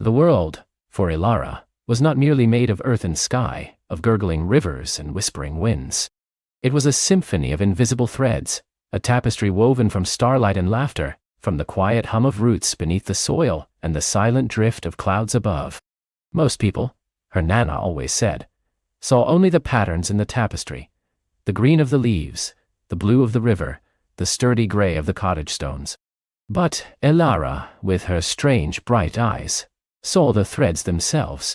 The world, for Elara, was not merely made of earth and sky, of gurgling rivers and whispering winds. It was a symphony of invisible threads, a tapestry woven from starlight and laughter, from the quiet hum of roots beneath the soil and the silent drift of clouds above. Most people, her Nana always said, saw only the patterns in the tapestry, the green of the leaves, the blue of the river, the sturdy gray of the cottage stones. But Elara, with her strange bright eyes, saw the threads themselves.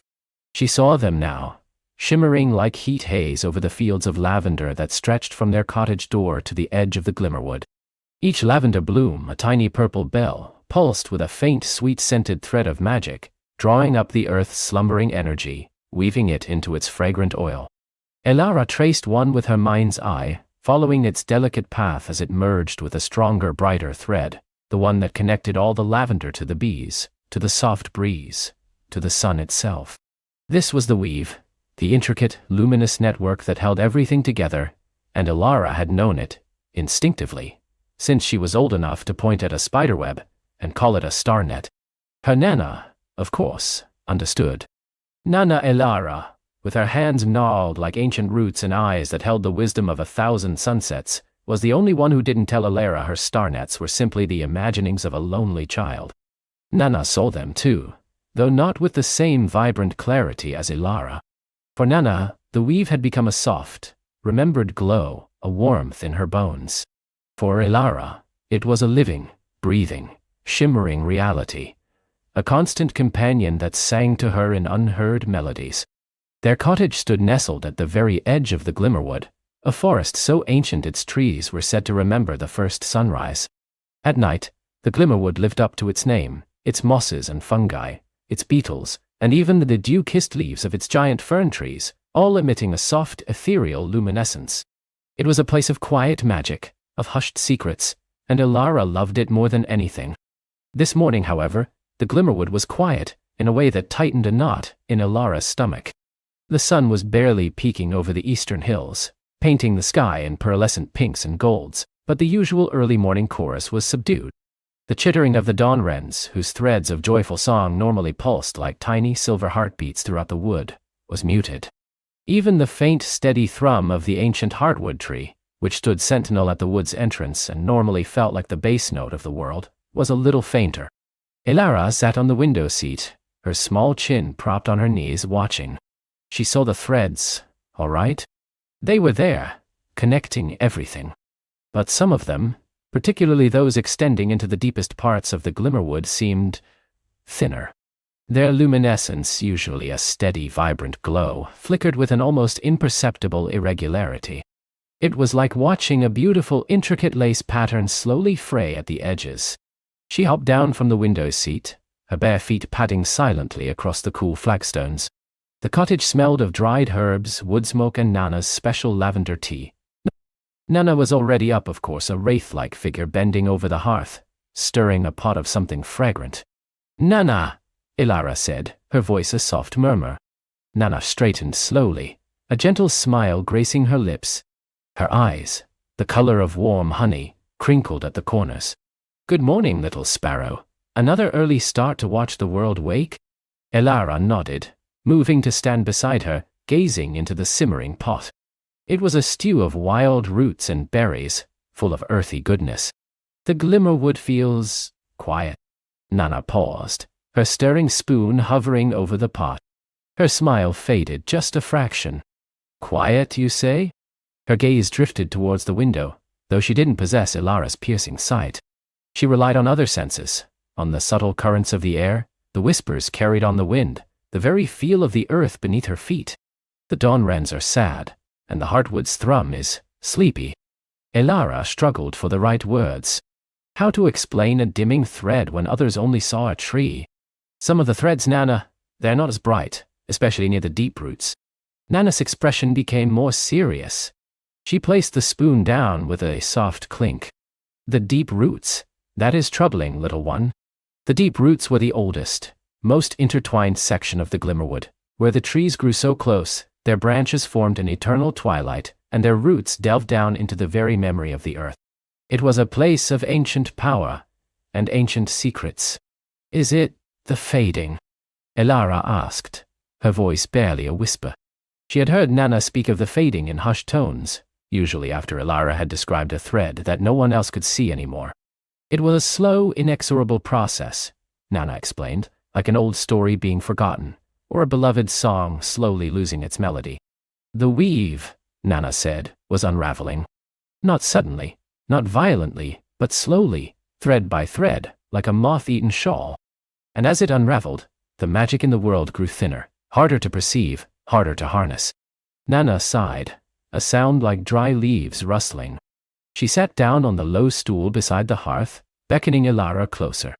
She saw them now, shimmering like heat haze over the fields of lavender that stretched from their cottage door to the edge of the glimmerwood. Each lavender bloom, a tiny purple bell, pulsed with a faint sweet-scented thread of magic, drawing up the earth's slumbering energy, weaving it into its fragrant oil. Elara traced one with her mind's eye, following its delicate path as it merged with a stronger, brighter thread, the one that connected all the lavender to the bees, to the soft breeze, to the sun itself. This was the weave, the intricate, luminous network that held everything together, and Elara had known it, instinctively, since she was old enough to point at a spiderweb and call it a star net. Her Nana, of course, understood. Nana Elara, with her hands gnarled like ancient roots and eyes that held the wisdom of 1,000 sunsets, was the only one who didn't tell Elara her star nets were simply the imaginings of a lonely child. Nana saw them too, though not with the same vibrant clarity as Elara. For Nana, the weave had become a soft, remembered glow, a warmth in her bones. For Elara, it was a living, breathing, shimmering reality, a constant companion that sang to her in unheard melodies. Their cottage stood nestled at the very edge of the glimmerwood, a forest so ancient its trees were said to remember the first sunrise. At night, the glimmerwood lived up to its name, its mosses and fungi, its beetles, and even the dew-kissed leaves of its giant fern trees, all emitting a soft, ethereal luminescence. It was a place of quiet magic, of hushed secrets, and Elara loved it more than anything. This morning, however, the glimmerwood was quiet, in a way that tightened a knot in Elara's stomach. The sun was barely peeking over the eastern hills, painting the sky in pearlescent pinks and golds, but the usual early morning chorus was subdued. The chittering of the dawn wrens, whose threads of joyful song normally pulsed like tiny silver heartbeats throughout the wood, was muted. Even the faint, steady thrum of the ancient heartwood tree, which stood sentinel at the wood's entrance and normally felt like the bass note of the world, was a little fainter. Elara sat on the window seat, her small chin propped on her knees, watching. She saw the threads, all right. They were there, connecting everything. But some of them, particularly those extending into the deepest parts of the glimmerwood, seemed thinner. Their luminescence, usually a steady, vibrant glow, flickered with an almost imperceptible irregularity. It was like watching a beautiful, intricate lace pattern slowly fray at the edges. She hopped down from the window seat, her bare feet padding silently across the cool flagstones. The cottage smelled of dried herbs, wood smoke, and Nana's special lavender tea. Nana was already up, of course, a wraith-like figure bending over the hearth, stirring a pot of something fragrant. "Nana," Elara said, her voice a soft murmur. Nana straightened slowly, a gentle smile gracing her lips. Her eyes, the color of warm honey, crinkled at the corners. "Good morning, little sparrow. Another early start to watch the world wake?" Elara nodded, moving to stand beside her, gazing into the simmering pot. It was a stew of wild roots and berries, full of earthy goodness. "The glimmerwood feels quiet." Nana paused, her stirring spoon hovering over the pot. Her smile faded just a fraction. "Quiet, you say?" Her gaze drifted towards the window, though she didn't possess Elara's piercing sight. She relied on other senses, on the subtle currents of the air, the whispers carried on the wind, the very feel of the earth beneath her feet. The dawn wrens are sad, and the heartwood's thrum is sleepy. Elara struggled for the right words. How to explain a dimming thread when others only saw a tree? "Some of the threads, Nana, they're not as bright, especially near the deep roots." Nana's expression became more serious. She placed the spoon down with a soft clink. "The deep roots, that is troubling, little one." The deep roots were the oldest, most intertwined section of the glimmerwood, where the trees grew so close, their branches formed an eternal twilight, and their roots delved down into the very memory of the earth. It was a place of ancient power and ancient secrets. "Is it the fading?" Elara asked, her voice barely a whisper. She had heard Nana speak of the fading in hushed tones, usually after Elara had described a thread that no one else could see anymore. It was a slow, inexorable process, Nana explained, like an old story being forgotten, or a beloved song slowly losing its melody. The weave, Nana said, was unraveling. Not suddenly, not violently, but slowly, thread by thread, like a moth-eaten shawl. And as it unraveled, the magic in the world grew thinner, harder to perceive, harder to harness. Nana sighed, a sound like dry leaves rustling. She sat down on the low stool beside the hearth, beckoning Elara closer.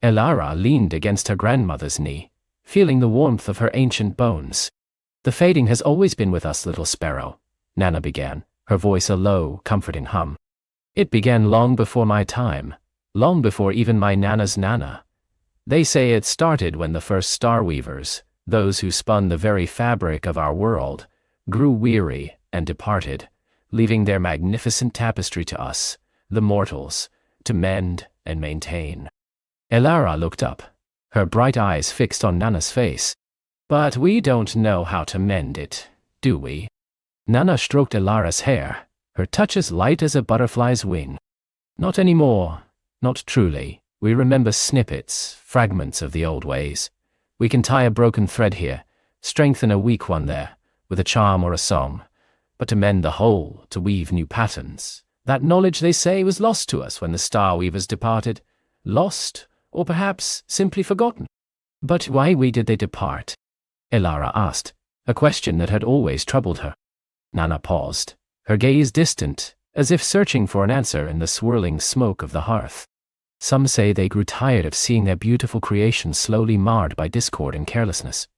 Elara leaned against her grandmother's knee, feeling the warmth of her ancient bones. "The fading has always been with us, little sparrow," Nana began, her voice a low, comforting hum. "It began long before my time, long before even my Nana's Nana. They say it started when the first star weavers, those who spun the very fabric of our world, grew weary and departed, leaving their magnificent tapestry to us, the mortals, to mend and maintain." Elara looked up, her bright eyes fixed on Nana's face. "But we don't know how to mend it, do we?" Nana stroked Elara's hair, her touch as light as a butterfly's wing. "Not anymore, not truly. We remember snippets, fragments of the old ways. We can tie a broken thread here, strengthen a weak one there, with a charm or a song. But to mend the whole, to weave new patterns, that knowledge, they say, was lost to us when the star weavers departed. Lost, or perhaps simply forgotten." "But why did they depart?" Elara asked, a question that had always troubled her. Nana paused, her gaze distant, as if searching for an answer in the swirling smoke of the hearth. "Some say they grew tired of seeing their beautiful creation slowly marred by discord and carelessness.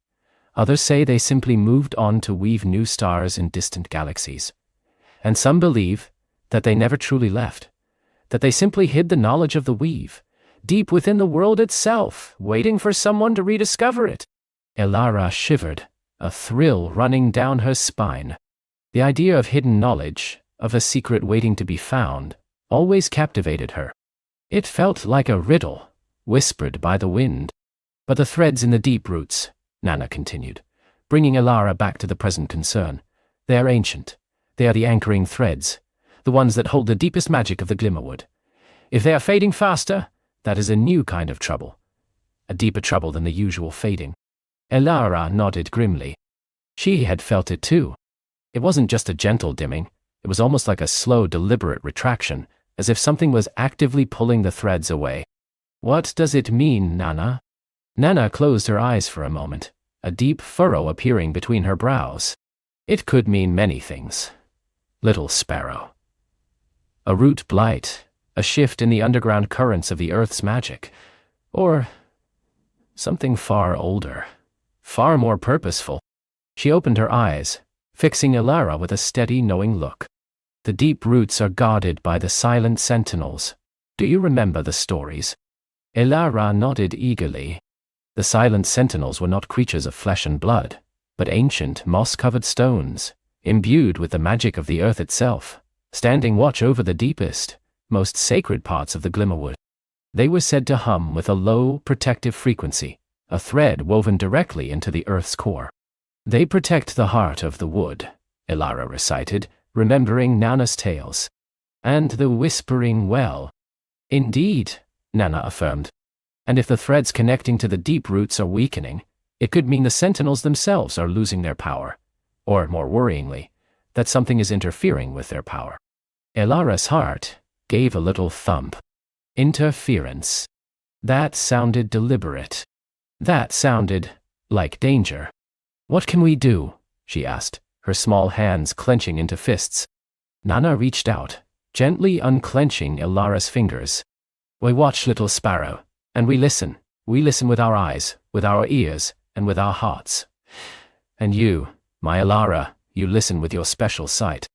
Others say they simply moved on to weave new stars in distant galaxies. And some believe that they never truly left, that they simply hid the knowledge of the weave, deep within the world itself, waiting for someone to rediscover it." Elara shivered, a thrill running down her spine. The idea of hidden knowledge, of a secret waiting to be found, always captivated her. It felt like a riddle, whispered by the wind. "But the threads in the deep roots," Nana continued, bringing Elara back to the present concern. "They are ancient. They are the anchoring threads, the ones that hold the deepest magic of the Glimmerwood. If they are fading faster, that is a new kind of trouble. A deeper trouble than the usual fading." Elara nodded grimly. She had felt it too. It wasn't just a gentle dimming, it was almost like a slow, deliberate retraction, as if something was actively pulling the threads away. "What does it mean, Nana?" Nana closed her eyes for a moment, a deep furrow appearing between her brows. "It could mean many things, little sparrow. A root blight, a shift in the underground currents of the Earth's magic, or something far older, far more purposeful." She opened her eyes, fixing Elara with a steady, knowing look. "The deep roots are guarded by the silent sentinels. Do you remember the stories?" Elara nodded eagerly. The silent sentinels were not creatures of flesh and blood, but ancient, moss-covered stones, imbued with the magic of the earth itself, standing watch over the deepest, most sacred parts of the Glimmerwood. They were said to hum with a low, protective frequency, a thread woven directly into the earth's core. "They protect the heart of the wood," Elara recited, remembering Nana's tales. "And the whispering well." "Indeed," Nana affirmed. "And if the threads connecting to the deep roots are weakening, it could mean the sentinels themselves are losing their power. Or, more worryingly, that something is interfering with their power." Elara's heart gave a little thump. Interference. That sounded deliberate. That sounded like danger. "What can we do?" she asked, her small hands clenching into fists. Nana reached out, gently unclenching Elara's fingers. "We watch, little sparrow, and we listen with our eyes, with our ears, and with our hearts. And you, my Elara, you listen with your special sight."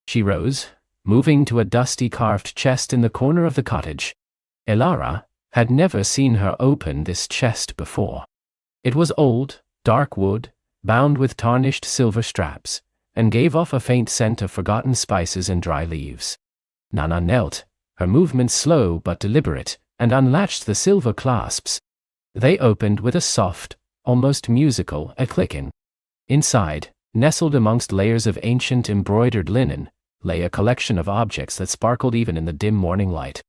She rose, moving to a dusty carved chest in the corner of the cottage. Elara had never seen her open this chest before. It was old, dark wood, bound with tarnished silver straps, and gave off a faint scent of forgotten spices and dry leaves. Nana knelt, her movements slow but deliberate, and unlatched the silver clasps. They opened with a soft, almost musical, a clicking. Inside, nestled amongst layers of ancient embroidered linen, lay a collection of objects that sparkled even in the dim morning light.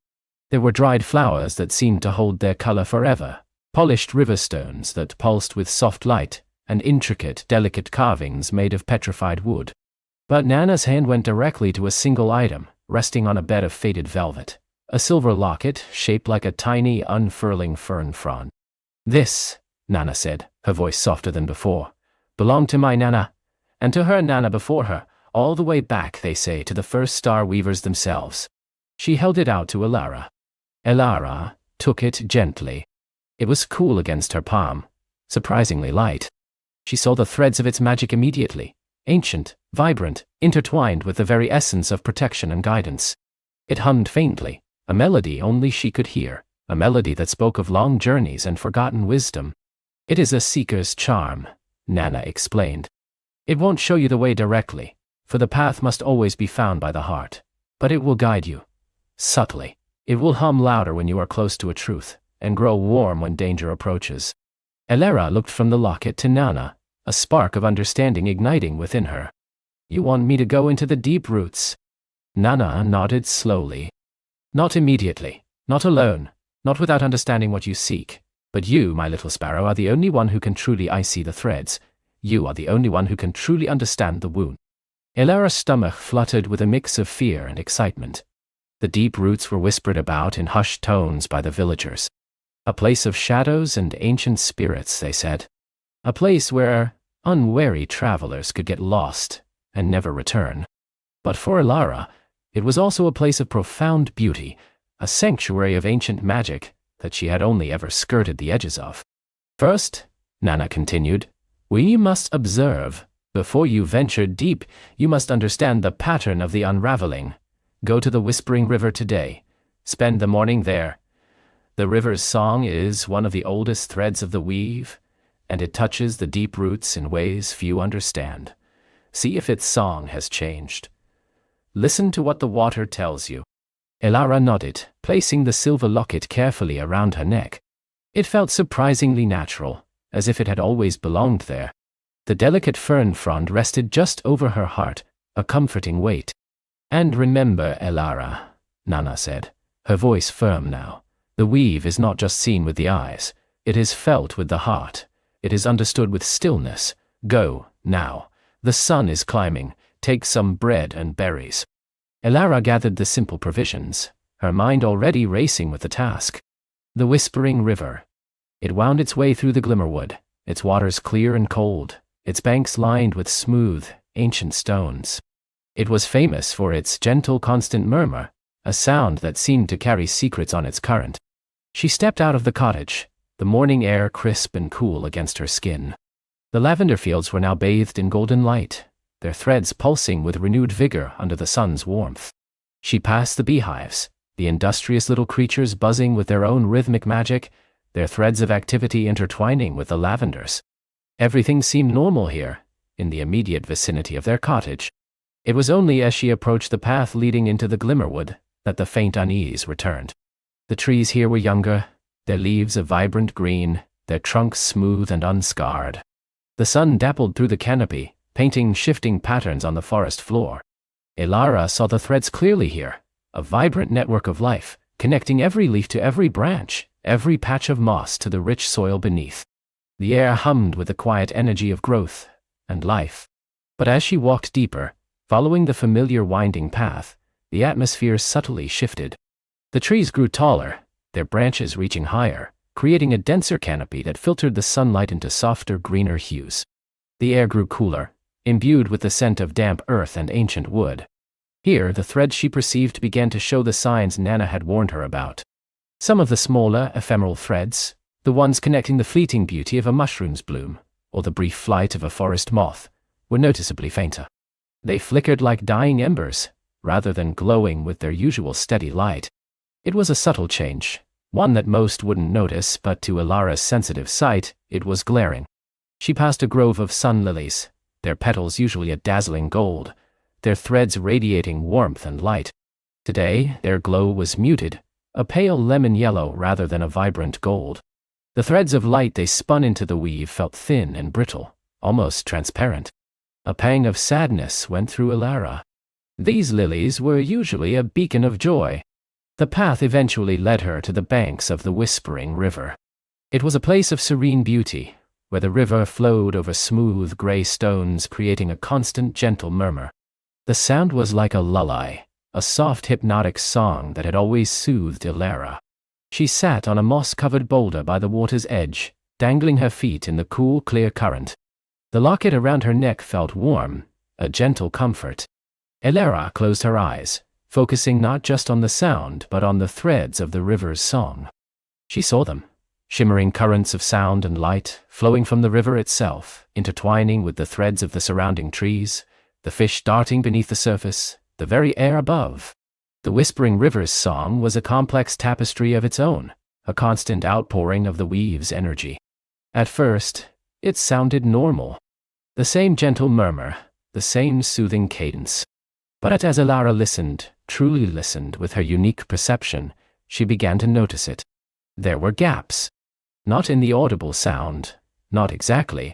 There were dried flowers that seemed to hold their color forever, polished river stones that pulsed with soft light, and intricate, delicate carvings made of petrified wood. But Nana's hand went directly to a single item, resting on a bed of faded velvet, a silver locket shaped like a tiny, unfurling fern frond. "This," Nana said, her voice softer than before, "belonged to my Nana, and to her Nana before her, all the way back, they say, to the first star weavers themselves." She held it out to Elara. Elara took it gently. It was cool against her palm, surprisingly light. She saw the threads of its magic immediately, ancient, vibrant, intertwined with the very essence of protection and guidance. It hummed faintly, a melody only she could hear, a melody that spoke of long journeys and forgotten wisdom. "It is a seeker's charm," Nana explained. "It won't show you the way directly, for the path must always be found by the heart, but it will guide you. Subtly. It will hum louder when you are close to a truth, and grow warm when danger approaches." Elara looked from the locket to Nana, a spark of understanding igniting within her. "You want me to go into the deep roots?" Nana nodded slowly. "Not immediately, not alone, not without understanding what you seek. But you, my little sparrow, are the only one who can truly see the threads. You are the only one who can truly understand the wound." Elara's stomach fluttered with a mix of fear and excitement. The deep roots were whispered about in hushed tones by the villagers. A place of shadows and ancient spirits, they said. A place where unwary travelers could get lost and never return. But for Elara, it was also a place of profound beauty, a sanctuary of ancient magic that she had only ever skirted the edges of. "First," Nana continued, "we must observe. Before you venture deep, you must understand the pattern of the unraveling. Go to the Whispering River today. Spend the morning there. The river's song is one of the oldest threads of the weave, and it touches the deep roots in ways few understand. See if its song has changed. Listen to what the water tells you." Elara nodded, placing the silver locket carefully around her neck. It felt surprisingly natural, as if it had always belonged there. The delicate fern frond rested just over her heart, a comforting weight. "And remember, Elara," Nana said, her voice firm now, "the weave is not just seen with the eyes, it is felt with the heart. It is understood with stillness. Go, now. The sun is climbing. Take some bread and berries." Elara gathered the simple provisions, her mind already racing with the task. The Whispering River. It wound its way through the Glimmerwood, its waters clear and cold, its banks lined with smooth, ancient stones. It was famous for its gentle, constant murmur, a sound that seemed to carry secrets on its current. She stepped out of the cottage, the morning air crisp and cool against her skin. The lavender fields were now bathed in golden light, their threads pulsing with renewed vigor under the sun's warmth. She passed the beehives, the industrious little creatures buzzing with their own rhythmic magic, their threads of activity intertwining with the lavenders. Everything seemed normal here, in the immediate vicinity of their cottage. It was only as she approached the path leading into the Glimmerwood that the faint unease returned. The trees here were younger, their leaves a vibrant green, their trunks smooth and unscarred. The sun dappled through the canopy, painting shifting patterns on the forest floor. Elara saw the threads clearly here, a vibrant network of life, connecting every leaf to every branch, every patch of moss to the rich soil beneath. The air hummed with the quiet energy of growth and life. But as she walked deeper, following the familiar winding path, the atmosphere subtly shifted. The trees grew taller, their branches reaching higher, creating a denser canopy that filtered the sunlight into softer, greener hues. The air grew cooler, imbued with the scent of damp earth and ancient wood. Here, the threads she perceived began to show the signs Nana had warned her about. Some of the smaller, ephemeral threads, the ones connecting the fleeting beauty of a mushroom's bloom, or the brief flight of a forest moth, were noticeably fainter. They flickered like dying embers, rather than glowing with their usual steady light. It was a subtle change, one that most wouldn't notice, but to Elara's sensitive sight, it was glaring. She passed a grove of sun lilies, their petals usually a dazzling gold, their threads radiating warmth and light. Today, their glow was muted, a pale lemon yellow rather than a vibrant gold. The threads of light they spun into the weave felt thin and brittle, almost transparent. A pang of sadness went through Elara. These lilies were usually a beacon of joy. The path eventually led her to the banks of the whispering river. It was a place of serene beauty, where the river flowed over smooth gray stones, creating a constant gentle murmur. The sound was like a lullaby, a soft hypnotic song that had always soothed Elara. She sat on a moss-covered boulder by the water's edge, dangling her feet in the cool, clear current. The locket around her neck felt warm, a gentle comfort. Elara closed her eyes, focusing not just on the sound but on the threads of the river's song. She saw them, shimmering currents of sound and light, flowing from the river itself, intertwining with the threads of the surrounding trees, the fish darting beneath the surface, the very air above. The whispering river's song was a complex tapestry of its own, a constant outpouring of the weave's energy. At first, it sounded normal. The same gentle murmur, the same soothing cadence. But as Elara listened, truly listened with her unique perception, she began to notice it. There were gaps. Not in the audible sound, not exactly.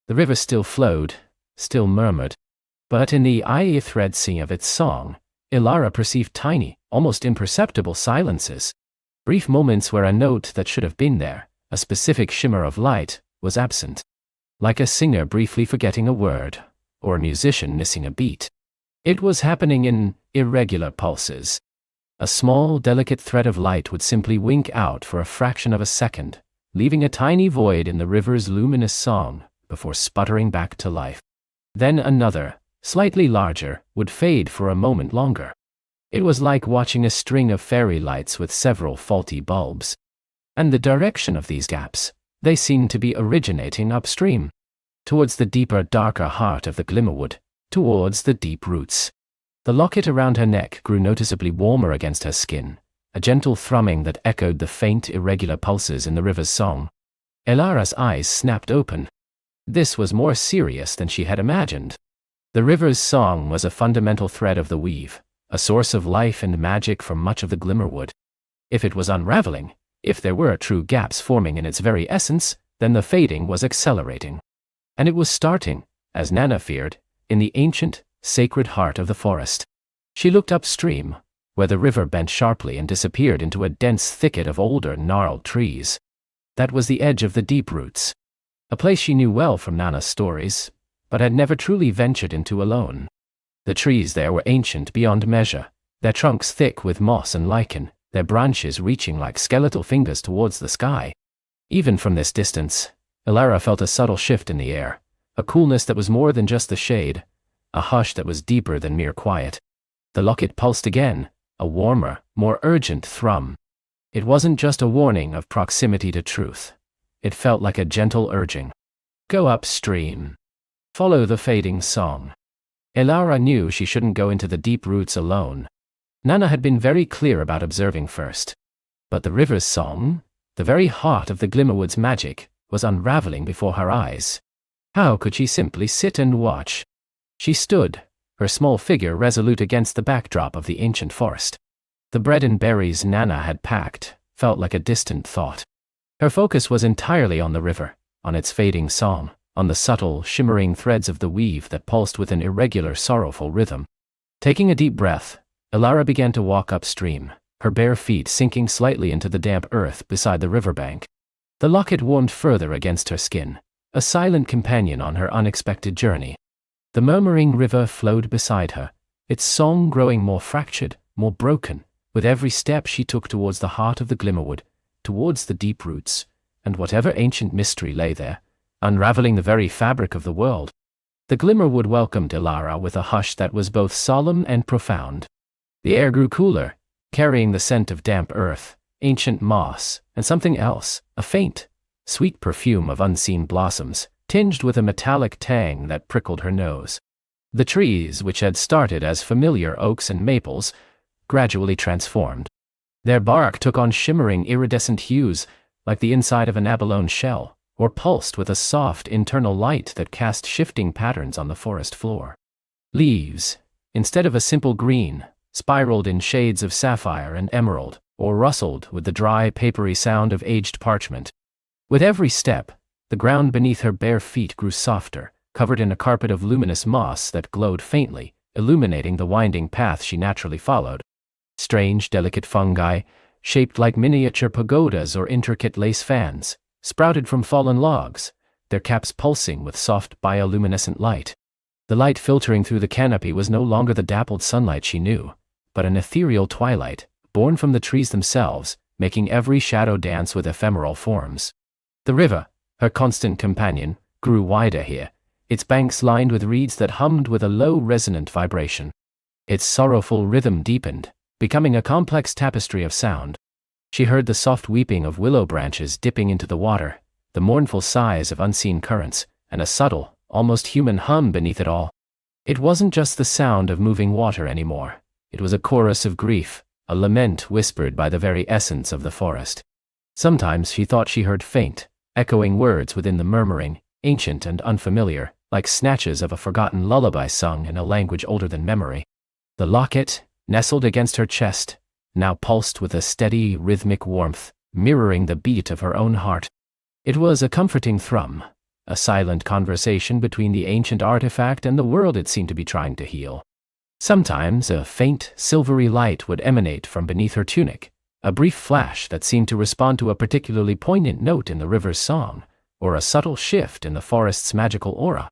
The river still flowed, still murmured. But in the threadsing of its song, Elara perceived tiny, almost imperceptible silences. Brief moments where a note that should have been there, a specific shimmer of light, was absent. Like a singer briefly forgetting a word, or a musician missing a beat. It was happening in irregular pulses. A small, delicate thread of light would simply wink out for a fraction of a second, leaving a tiny void in the river's luminous song, before sputtering back to life. Then another, slightly larger, would fade for a moment longer. It was like watching a string of fairy lights with several faulty bulbs. And the direction of these gaps, they seemed to be originating upstream, towards the deeper, darker heart of the glimmerwood, towards the deep roots. The locket around her neck grew noticeably warmer against her skin, a gentle thrumming that echoed the faint, irregular pulses in the river's song. Elara's eyes snapped open. This was more serious than she had imagined. The river's song was a fundamental thread of the weave, a source of life and magic for much of the glimmerwood. If it was unraveling, if there were true gaps forming in its very essence, then the fading was accelerating. And it was starting, as Nana feared, in the ancient, sacred heart of the forest. She looked upstream, where the river bent sharply and disappeared into a dense thicket of older, gnarled trees. That was the edge of the deep roots. A place she knew well from Nana's stories, but had never truly ventured into alone. The trees there were ancient beyond measure, their trunks thick with moss and lichen, their branches reaching like skeletal fingers towards the sky. Even from this distance, Elara felt a subtle shift in the air, a coolness that was more than just the shade, a hush that was deeper than mere quiet. The locket pulsed again, a warmer, more urgent thrum. It wasn't just a warning of proximity to truth. It felt like a gentle urging. Go upstream. Follow the fading song. Elara knew she shouldn't go into the deep roots alone. Nana had been very clear about observing first. But the river's song, the very heart of the Glimmerwood's magic, was unraveling before her eyes. How could she simply sit and watch? She stood, her small figure resolute against the backdrop of the ancient forest. The bread and berries Nana had packed felt like a distant thought. Her focus was entirely on the river, on its fading song, on the subtle, shimmering threads of the weave that pulsed with an irregular, sorrowful rhythm. Taking a deep breath, Elara began to walk upstream, her bare feet sinking slightly into the damp earth beside the riverbank. The locket warmed further against her skin, a silent companion on her unexpected journey. The murmuring river flowed beside her, its song growing more fractured, more broken, with every step she took towards the heart of the Glimmerwood, towards the deep roots, and whatever ancient mystery lay there, unraveling the very fabric of the world. The Glimmerwood welcomed Elara with a hush that was both solemn and profound. The air grew cooler, carrying the scent of damp earth, ancient moss, and something else, a faint, sweet perfume of unseen blossoms, tinged with a metallic tang that prickled her nose. The trees, which had started as familiar oaks and maples, gradually transformed. Their bark took on shimmering iridescent hues, like the inside of an abalone shell, or pulsed with a soft internal light that cast shifting patterns on the forest floor. Leaves, instead of a simple green, spiraled in shades of sapphire and emerald, or rustled with the dry, papery sound of aged parchment. With every step, the ground beneath her bare feet grew softer, covered in a carpet of luminous moss that glowed faintly, illuminating the winding path she naturally followed. Strange, delicate fungi, shaped like miniature pagodas or intricate lace fans, sprouted from fallen logs, their caps pulsing with soft bioluminescent light. The light filtering through the canopy was no longer the dappled sunlight she knew, but an ethereal twilight, born from the trees themselves, making every shadow dance with ephemeral forms. The river, her constant companion, grew wider here, its banks lined with reeds that hummed with a low resonant vibration. Its sorrowful rhythm deepened, becoming a complex tapestry of sound. She heard the soft weeping of willow branches dipping into the water, the mournful sighs of unseen currents, and a subtle, almost human hum beneath it all. It wasn't just the sound of moving water anymore. It was a chorus of grief, a lament whispered by the very essence of the forest. Sometimes she thought she heard faint, echoing words within the murmuring, ancient and unfamiliar, like snatches of a forgotten lullaby sung in a language older than memory. The locket, nestled against her chest, now pulsed with a steady, rhythmic warmth, mirroring the beat of her own heart. It was a comforting thrum, a silent conversation between the ancient artifact and the world it seemed to be trying to heal. Sometimes a faint, silvery light would emanate from beneath her tunic, a brief flash that seemed to respond to a particularly poignant note in the river's song, or a subtle shift in the forest's magical aura.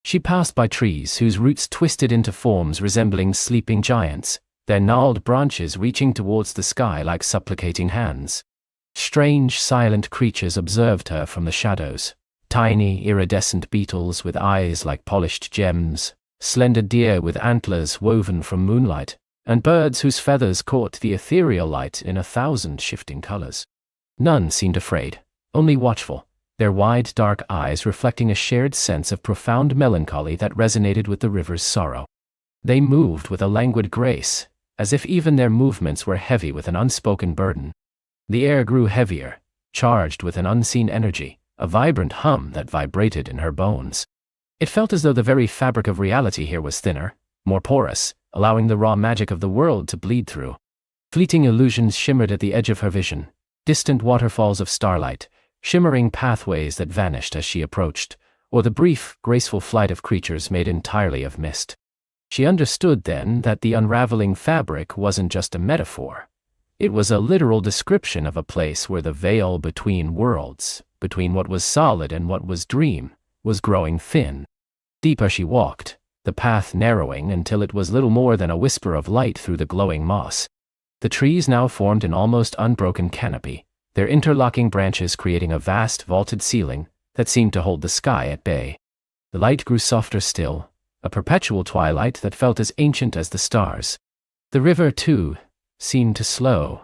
She passed by trees whose roots twisted into forms resembling sleeping giants, their gnarled branches reaching towards the sky like supplicating hands. Strange, silent creatures observed her from the shadows. Tiny, iridescent beetles with eyes like polished gems, slender deer with antlers woven from moonlight, and birds whose feathers caught the ethereal light in 1,000 shifting colors. None seemed afraid, only watchful, their wide, dark eyes reflecting a shared sense of profound melancholy that resonated with the river's sorrow. They moved with a languid grace, as if even their movements were heavy with an unspoken burden. The air grew heavier, charged with an unseen energy, a vibrant hum that vibrated in her bones. It felt as though the very fabric of reality here was thinner, more porous, allowing the raw magic of the world to bleed through. Fleeting illusions shimmered at the edge of her vision, distant waterfalls of starlight, shimmering pathways that vanished as she approached, or the brief, graceful flight of creatures made entirely of mist. She understood then that the unraveling fabric wasn't just a metaphor. It was a literal description of a place where the veil between worlds, between what was solid and what was dream, was growing thin. Deeper she walked, the path narrowing until it was little more than a whisper of light through the glowing moss. The trees now formed an almost unbroken canopy, their interlocking branches creating a vast vaulted ceiling that seemed to hold the sky at bay. The light grew softer still, a perpetual twilight that felt as ancient as the stars. The river, too, seemed to slow,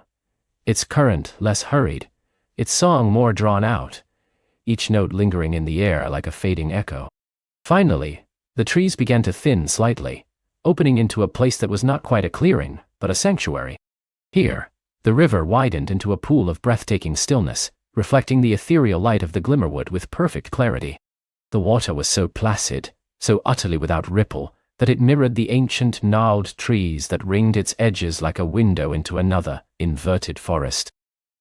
its current less hurried, its song more drawn out, each note lingering in the air like a fading echo. Finally, the trees began to thin slightly, opening into a place that was not quite a clearing, but a sanctuary. Here, the river widened into a pool of breathtaking stillness, reflecting the ethereal light of the glimmerwood with perfect clarity. The water was so placid, so utterly without ripple, that it mirrored the ancient gnarled trees that ringed its edges like a window into another, inverted forest.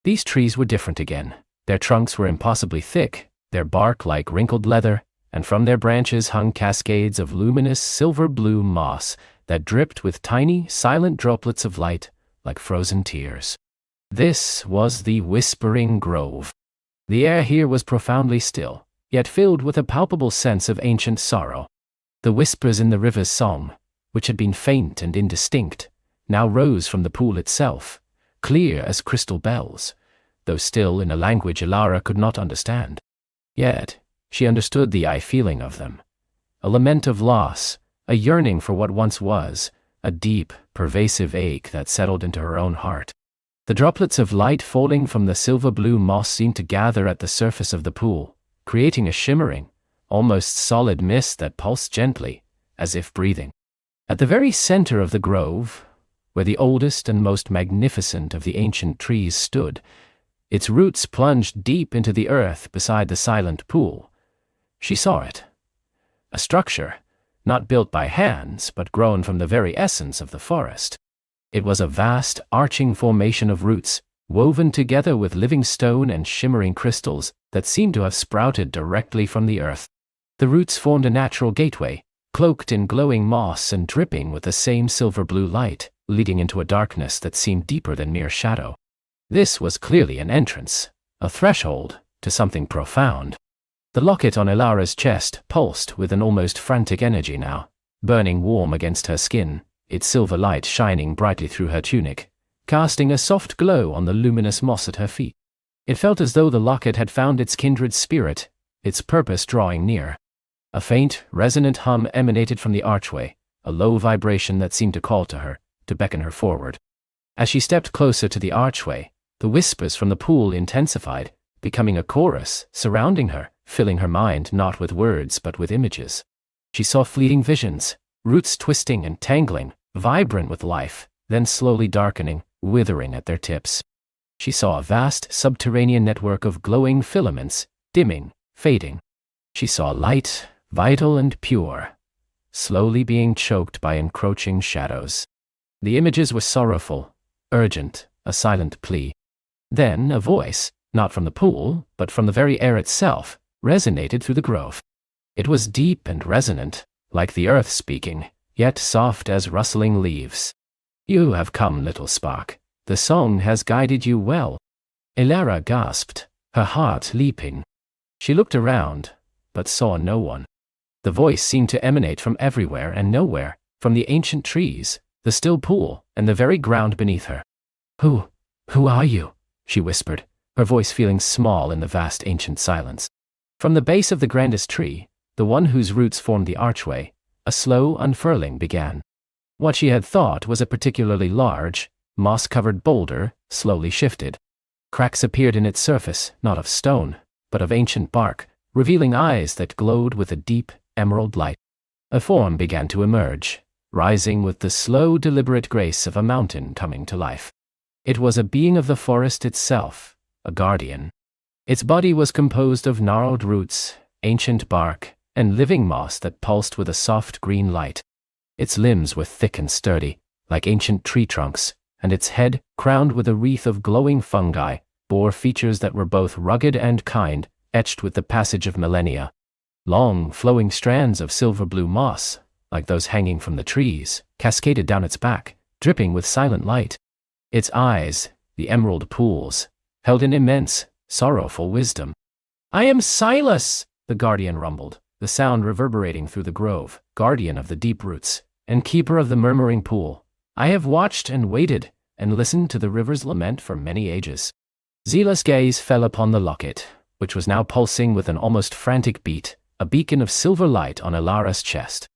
These trees were different again. Their trunks were impossibly thick, their bark like wrinkled leather, and from their branches hung cascades of luminous silver-blue moss that dripped with tiny, silent droplets of light like frozen tears. This was the Whispering Grove. The air here was profoundly still, yet filled with a palpable sense of ancient sorrow. The whispers in the river's song, which had been faint and indistinct, now rose from the pool itself, clear as crystal bells, though still in a language Elara could not understand. Yet, she understood the feeling of them. A lament of loss, a yearning for what once was, a deep, pervasive ache that settled into her own heart. The droplets of light falling from the silver-blue moss seemed to gather at the surface of the pool, creating a shimmering, almost solid mist that pulsed gently, as if breathing. At the very center of the grove, where the oldest and most magnificent of the ancient trees stood, its roots plunged deep into the earth beside the silent pool. She saw it. A structure, not built by hands, but grown from the very essence of the forest. It was a vast, arching formation of roots, woven together with living stone and shimmering crystals that seemed to have sprouted directly from the earth. The roots formed a natural gateway, cloaked in glowing moss and dripping with the same silver-blue light, leading into a darkness that seemed deeper than mere shadow. This was clearly an entrance, a threshold, to something profound. The locket on Elara's chest pulsed with an almost frantic energy now, burning warm against her skin, its silver light shining brightly through her tunic, casting a soft glow on the luminous moss at her feet. It felt as though the locket had found its kindred spirit, its purpose drawing near. A faint, resonant hum emanated from the archway, a low vibration that seemed to call to her, to beckon her forward. As she stepped closer to the archway, the whispers from the pool intensified, becoming a chorus, surrounding her, filling her mind not with words but with images. She saw fleeting visions, roots twisting and tangling, vibrant with life, then slowly darkening, withering at their tips. She saw a vast subterranean network of glowing filaments, dimming, fading. She saw light, vital and pure, slowly being choked by encroaching shadows. The images were sorrowful, urgent, a silent plea. Then a voice, not from the pool, but from the very air itself, resonated through the grove. It was deep and resonant, like the earth speaking, yet soft as rustling leaves. "You have come, little spark. The song has guided you well." Elara gasped, her heart leaping. She looked around, but saw no one. The voice seemed to emanate from everywhere and nowhere, from the ancient trees, the still pool, and the very ground beneath her. Who are you?" she whispered, her voice feeling small in the vast ancient silence. From the base of the grandest tree, the one whose roots formed the archway, a slow unfurling began. What she had thought was a particularly large, moss-covered boulder slowly shifted. Cracks appeared in its surface, not of stone, but of ancient bark, revealing eyes that glowed with a deep, emerald light. A form began to emerge, rising with the slow, deliberate grace of a mountain coming to life. It was a being of the forest itself, a guardian. Its body was composed of gnarled roots, ancient bark, and living moss that pulsed with a soft green light. Its limbs were thick and sturdy, like ancient tree trunks, and its head, crowned with a wreath of glowing fungi, bore features that were both rugged and kind, etched with the passage of millennia. Long, flowing strands of silver-blue moss, like those hanging from the trees, cascaded down its back, dripping with silent light. Its eyes, the emerald pools, held an immense, sorrowful wisdom. "I am Silas," the guardian rumbled, the sound reverberating through the grove, guardian of the deep roots, and keeper of the murmuring pool. "I have watched and waited, and listened to the river's lament for many ages." Zila's gaze fell upon the locket, which was now pulsing with an almost frantic beat, a beacon of silver light on Elara's chest.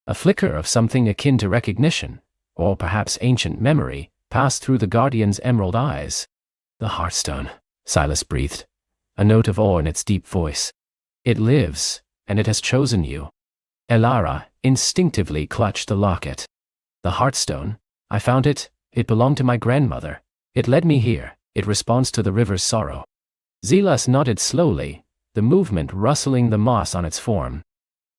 A flicker of something akin to recognition, or perhaps ancient memory, passed through the guardian's emerald eyes. "The Heartstone," Silas breathed, a note of awe in its deep voice. "It lives, and it has chosen you." Elara instinctively clutched the locket. "The Heartstone, I found it. It belonged to my grandmother. It led me here. It responds to the river's sorrow." Zilas nodded slowly, the movement rustling the moss on its form.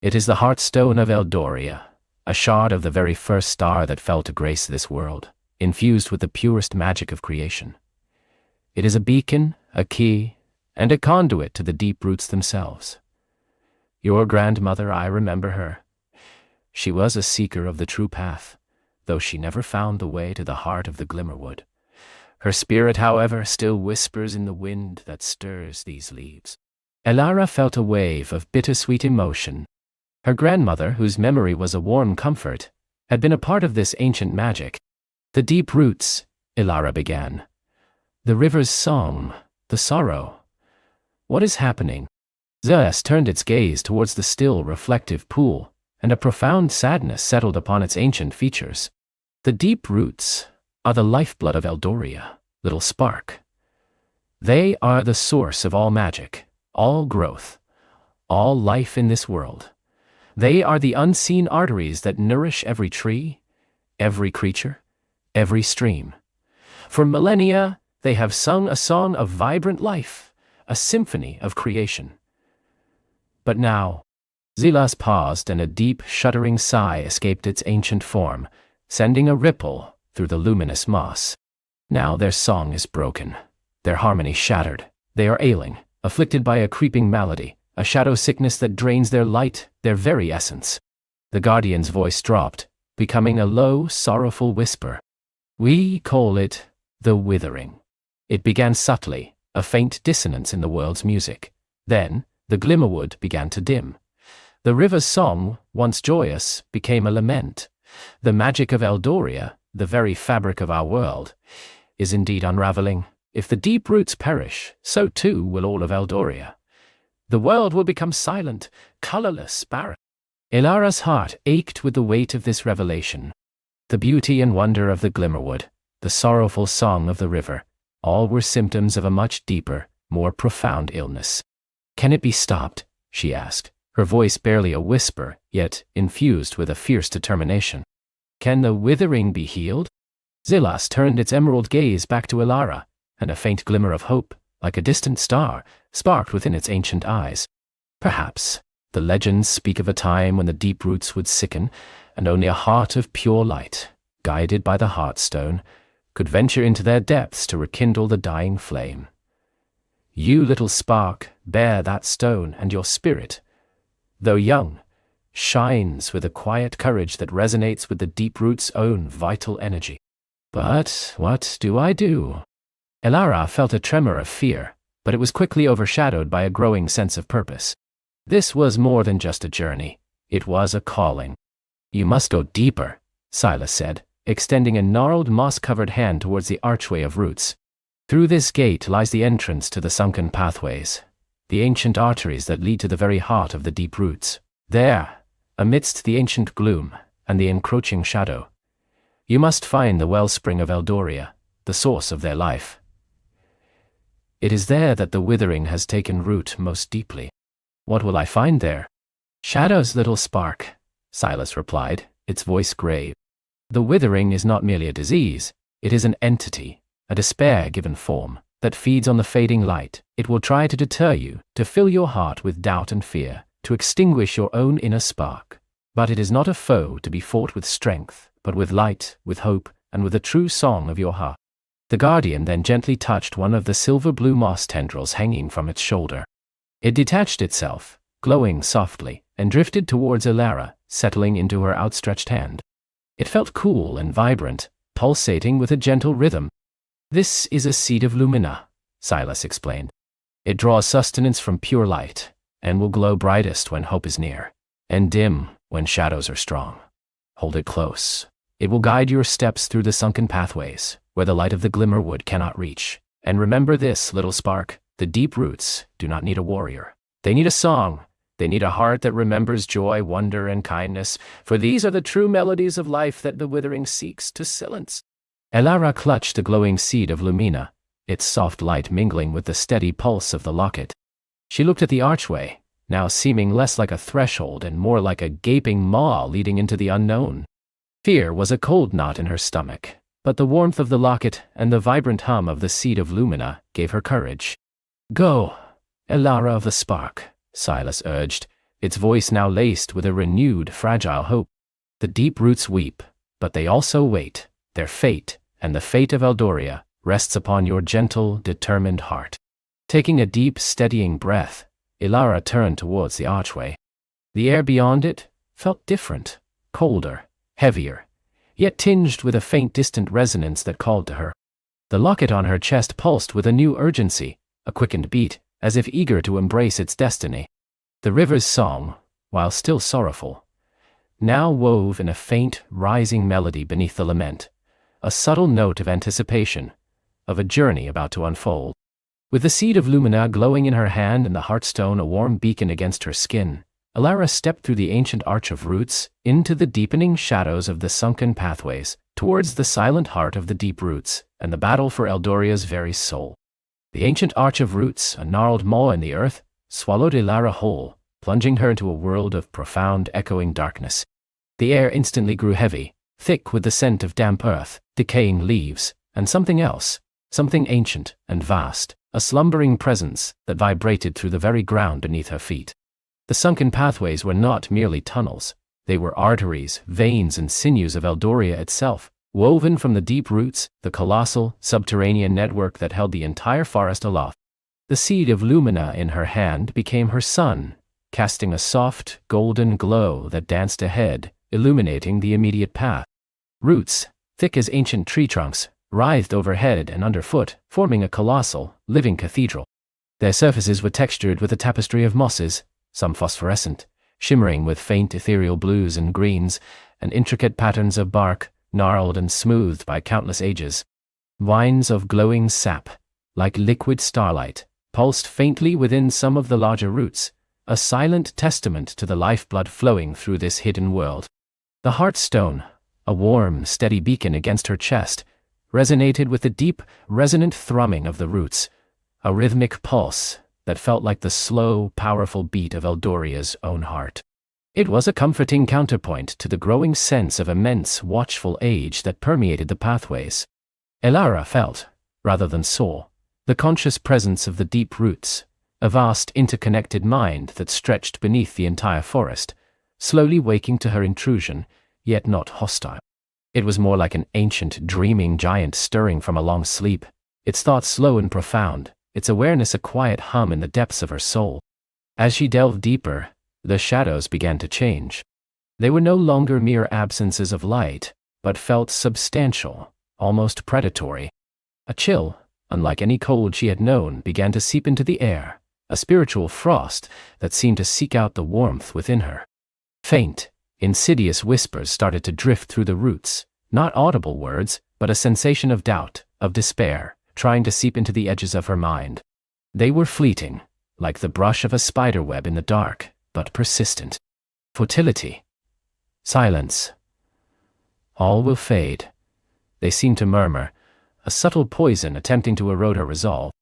"It is the Heartstone of Eldoria, a shard of the very first star that fell to grace this world, infused with the purest magic of creation. It is a beacon, a key, and a conduit to the deep roots themselves. Your grandmother, I remember her. She was a seeker of the true path, though she never found the way to the heart of the Glimmerwood. Her spirit, however, still whispers in the wind that stirs these leaves." Elara felt a wave of bittersweet emotion. Her grandmother, whose memory was a warm comfort, had been a part of this ancient magic. "The deep roots," Elara began. "The river's song, the sorrow. What is happening?" Zeus turned its gaze towards the still, reflective pool, and a profound sadness settled upon its ancient features. "The deep roots are the lifeblood of Eldoria, little spark. They are the source of all magic, all growth, all life in this world. They are the unseen arteries that nourish every tree, every creature, every stream. For millennia, they have sung a song of vibrant life, a symphony of creation. But now," Zilas paused, and a deep, shuddering sigh escaped its ancient form, sending a ripple through the luminous moss. Now their song is broken, their harmony shattered. They are ailing, afflicted by a creeping malady, a shadow sickness that drains their light, their very essence. The guardian's voice dropped, becoming a low, sorrowful whisper. We call it the withering. It began subtly, a faint dissonance in the world's music. Then, the glimmerwood began to dim. The river's song, once joyous, became a lament. The magic of Eldoria, the very fabric of our world, is indeed unraveling. If the deep roots perish, so too will all of Eldoria. The world will become silent, colorless, barren. Elara's heart ached with the weight of this revelation. The beauty and wonder of the glimmerwood, the sorrowful song of the river, all were symptoms of a much deeper, more profound illness. Can it be stopped? She asked, her voice barely a whisper, yet infused with a fierce determination. Can the withering be healed? Zilas turned its emerald gaze back to Elara, and a faint glimmer of hope, like a distant star, sparked within its ancient eyes. Perhaps. The legends speak of a time when the deep roots would sicken, and only a heart of pure light, guided by the heartstone, could venture into their depths to rekindle the dying flame. You, little spark, bear that stone, and your spirit, though young, shines with a quiet courage that resonates with the deep root's own vital energy. But what do I do? Elara felt a tremor of fear, but it was quickly overshadowed by a growing sense of purpose. This was more than just a journey. It was a calling. You must go deeper, Silas said, extending a gnarled moss-covered hand towards the archway of roots. Through this gate lies the entrance to the sunken pathways, the ancient arteries that lead to the very heart of the deep roots. There, amidst the ancient gloom and the encroaching shadow, you must find the wellspring of Eldoria, the source of their life. It is there that the withering has taken root most deeply. What will I find there? Shadows, little spark, Silas replied, its voice grave. The withering is not merely a disease, it is an entity, a despair given form, that feeds on the fading light. It will try to deter you, to fill your heart with doubt and fear, to extinguish your own inner spark. But it is not a foe to be fought with strength, but with light, with hope, and with the true song of your heart. The guardian then gently touched one of the silver-blue moss tendrils hanging from its shoulder. It detached itself, glowing softly, and drifted towards Elara, settling into her outstretched hand. It felt cool and vibrant, pulsating with a gentle rhythm. This is a seed of lumina, Silas explained. It draws sustenance from pure light, and will glow brightest when hope is near, and dim when shadows are strong. Hold it close. It will guide your steps through the sunken pathways, where the light of the glimmerwood cannot reach. And remember this, little spark, the deep roots do not need a warrior. They need a song. They need a heart that remembers joy, wonder, and kindness, for these are the true melodies of life that the withering seeks to silence. Elara clutched the glowing seed of lumina, its soft light mingling with the steady pulse of the locket. She looked at the archway, now seeming less like a threshold and more like a gaping maw leading into the unknown. Fear was a cold knot in her stomach, but the warmth of the locket and the vibrant hum of the seed of lumina gave her courage. Go, Elara of the Spark, Silas urged, its voice now laced with a renewed, fragile hope. The deep roots weep, but they also wait. Their fate, and the fate of Eldoria, rests upon your gentle, determined heart. Taking a deep, steadying breath, Elara turned towards the archway. The air beyond it felt different, colder, heavier, yet tinged with a faint distant resonance that called to her. The locket on her chest pulsed with a new urgency, a quickened beat, as if eager to embrace its destiny. The river's song, while still sorrowful, now wove in a faint, rising melody beneath the lament, a subtle note of anticipation, of a journey about to unfold. With the seed of lumina glowing in her hand and the heartstone a warm beacon against her skin, Elara stepped through the ancient arch of roots, into the deepening shadows of the sunken pathways, towards the silent heart of the deep roots, and the battle for Eldoria's very soul. The ancient arch of roots, a gnarled maw in the earth, swallowed Elara whole, plunging her into a world of profound, echoing darkness. The air instantly grew heavy, thick with the scent of damp earth, decaying leaves, and something else, something ancient and vast, a slumbering presence that vibrated through the very ground beneath her feet. The sunken pathways were not merely tunnels. They were arteries, veins, and sinews of Eldoria itself, Woven from the deep roots, the colossal, subterranean network that held the entire forest aloft. The seed of Lumina in her hand became her sun, casting a soft, golden glow that danced ahead, illuminating the immediate path. Roots, thick as ancient tree trunks, writhed overhead and underfoot, forming a colossal, living cathedral. Their surfaces were textured with a tapestry of mosses, some phosphorescent, shimmering with faint ethereal blues and greens, and intricate patterns of bark, gnarled and smoothed by countless ages. Vines of glowing sap, like liquid starlight, pulsed faintly within some of the larger roots, a silent testament to the lifeblood flowing through this hidden world. The heartstone, a warm, steady beacon against her chest, resonated with the deep, resonant thrumming of the roots, a rhythmic pulse that felt like the slow, powerful beat of Eldoria's own heart. It was a comforting counterpoint to the growing sense of immense, watchful age that permeated the pathways. Elara felt, rather than saw, the conscious presence of the deep roots, a vast interconnected mind that stretched beneath the entire forest, slowly waking to her intrusion, yet not hostile. It was more like an ancient, dreaming giant stirring from a long sleep, its thoughts slow and profound, its awareness a quiet hum in the depths of her soul. As she delved deeper, the shadows began to change. They were no longer mere absences of light, but felt substantial, almost predatory. A chill, unlike any cold she had known, began to seep into the air, a spiritual frost that seemed to seek out the warmth within her. Faint, insidious whispers started to drift through the roots, not audible words, but a sensation of doubt, of despair, trying to seep into the edges of her mind. They were fleeting, like the brush of a spiderweb in the dark, but persistent. Futility. Silence. All will fade. They seemed to murmur, a subtle poison attempting to erode her resolve.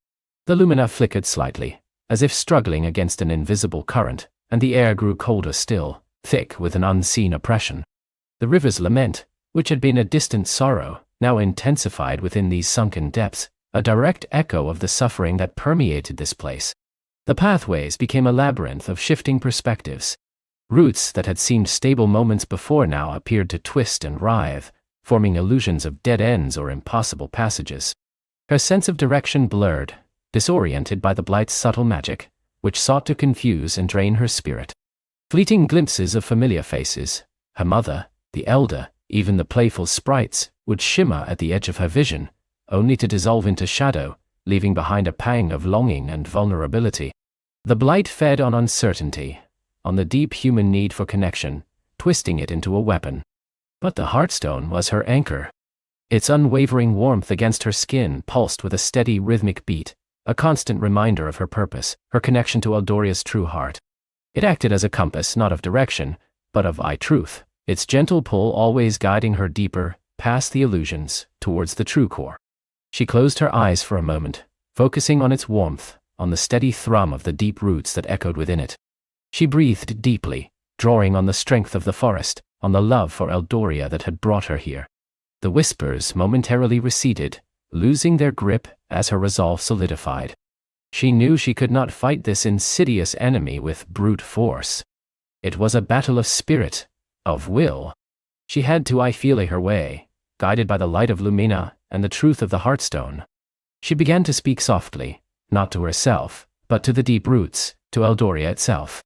The lumina flickered slightly, as if struggling against an invisible current, and the air grew colder still, thick with an unseen oppression. The river's lament, which had been a distant sorrow, now intensified within these sunken depths, a direct echo of the suffering that permeated this place. The pathways became a labyrinth of shifting perspectives. Roots that had seemed stable moments before now appeared to twist and writhe, forming illusions of dead ends or impossible passages. Her sense of direction blurred, disoriented by the blight's subtle magic, which sought to confuse and drain her spirit. Fleeting glimpses of familiar faces, her mother, the elder, even the playful sprites, would shimmer at the edge of her vision, only to dissolve into shadow, leaving behind a pang of longing and vulnerability. The blight fed on uncertainty, on the deep human need for connection, twisting it into a weapon. But the heartstone was her anchor. Its unwavering warmth against her skin pulsed with a steady rhythmic beat, a constant reminder of her purpose, her connection to Eldoria's true heart. It acted as a compass not of direction, but of truth, its gentle pull always guiding her deeper, past the illusions, towards the true core. She closed her eyes for a moment, focusing on its warmth, on the steady thrum of the deep roots that echoed within it. She breathed deeply, drawing on the strength of the forest, on the love for Eldoria that had brought her here. The whispers momentarily receded, losing their grip as her resolve solidified. She knew she could not fight this insidious enemy with brute force. It was a battle of spirit, of will. She had to feel her way, guided by the light of Lumina and the truth of the heartstone. She began to speak softly, not to herself, but to the deep roots, to Eldoria itself.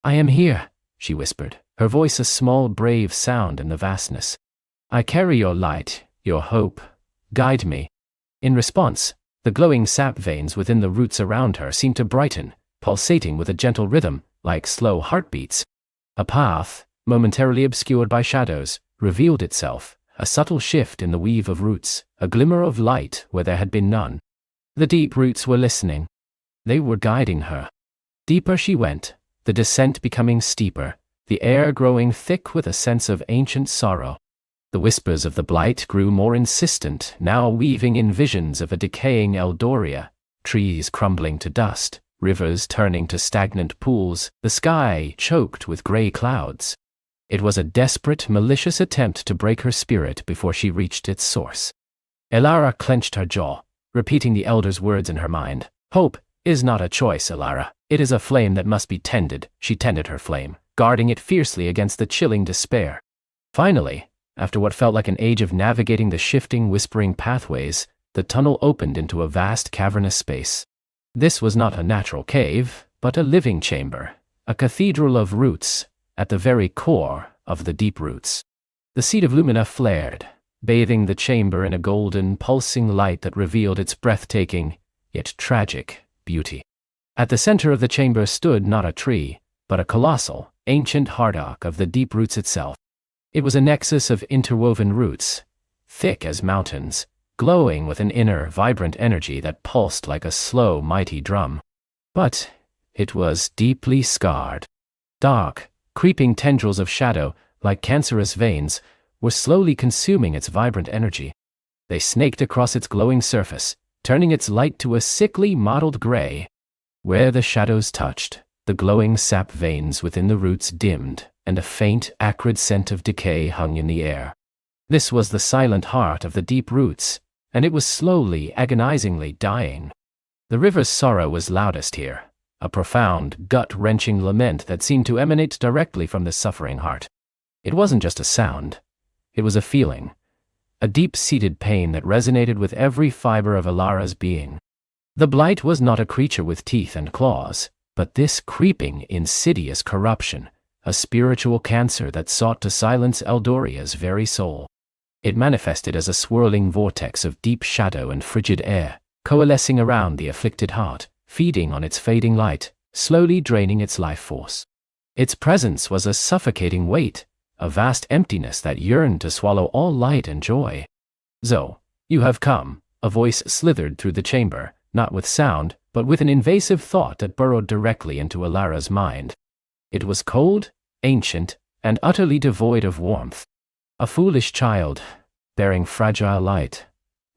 "I am here," she whispered, her voice a small, brave sound in the vastness. "I carry your light, your hope. Guide me." In response, the glowing sap veins within the roots around her seemed to brighten, pulsating with a gentle rhythm, like slow heartbeats. A path, momentarily obscured by shadows, revealed itself, a subtle shift in the weave of roots, a glimmer of light where there had been none. The deep roots were listening. They were guiding her. Deeper she went, the descent becoming steeper, the air growing thick with a sense of ancient sorrow. The whispers of the blight grew more insistent, now weaving in visions of a decaying Eldoria, trees crumbling to dust, rivers turning to stagnant pools, the sky choked with grey clouds. It was a desperate, malicious attempt to break her spirit before she reached its source. Elara clenched her jaw, repeating the elder's words in her mind. "Hope is not a choice, Elara. It is a flame that must be tended." She tended her flame, guarding it fiercely against the chilling despair. Finally, After what felt like an age of navigating the shifting, whispering pathways, the tunnel opened into a vast cavernous space. This was not a natural cave, but a living chamber, a cathedral of roots, at the very core of the deep roots. The seed of Lumina flared, bathing the chamber in a golden, pulsing light that revealed its breathtaking, yet tragic, beauty. At the center of the chamber stood not a tree, but a colossal, ancient heart oak of the deep roots itself. It was a nexus of interwoven roots, thick as mountains, glowing with an inner, vibrant energy that pulsed like a slow, mighty drum. But it was deeply scarred. Dark, creeping tendrils of shadow, like cancerous veins, were slowly consuming its vibrant energy. They snaked across its glowing surface, turning its light to a sickly mottled gray. Where the shadows touched, the glowing sap veins within the roots dimmed, and a faint, acrid scent of decay hung in the air. This was the silent heart of the deep roots, and it was slowly, agonizingly dying. The river's sorrow was loudest here, a profound, gut-wrenching lament that seemed to emanate directly from the suffering heart. It wasn't just a sound. It was a feeling, a deep-seated pain that resonated with every fiber of Elara's being. The blight was not a creature with teeth and claws, but this creeping, insidious corruption, a spiritual cancer that sought to silence Eldoria's very soul. It manifested as a swirling vortex of deep shadow and frigid air, coalescing around the afflicted heart, feeding on its fading light, slowly draining its life force. Its presence was a suffocating weight, a vast emptiness that yearned to swallow all light and joy. "Zo, you have come," a voice slithered through the chamber, not with sound, but with an invasive thought that burrowed directly into Elara's mind. It was cold, ancient, and utterly devoid of warmth. "A foolish child, bearing fragile light.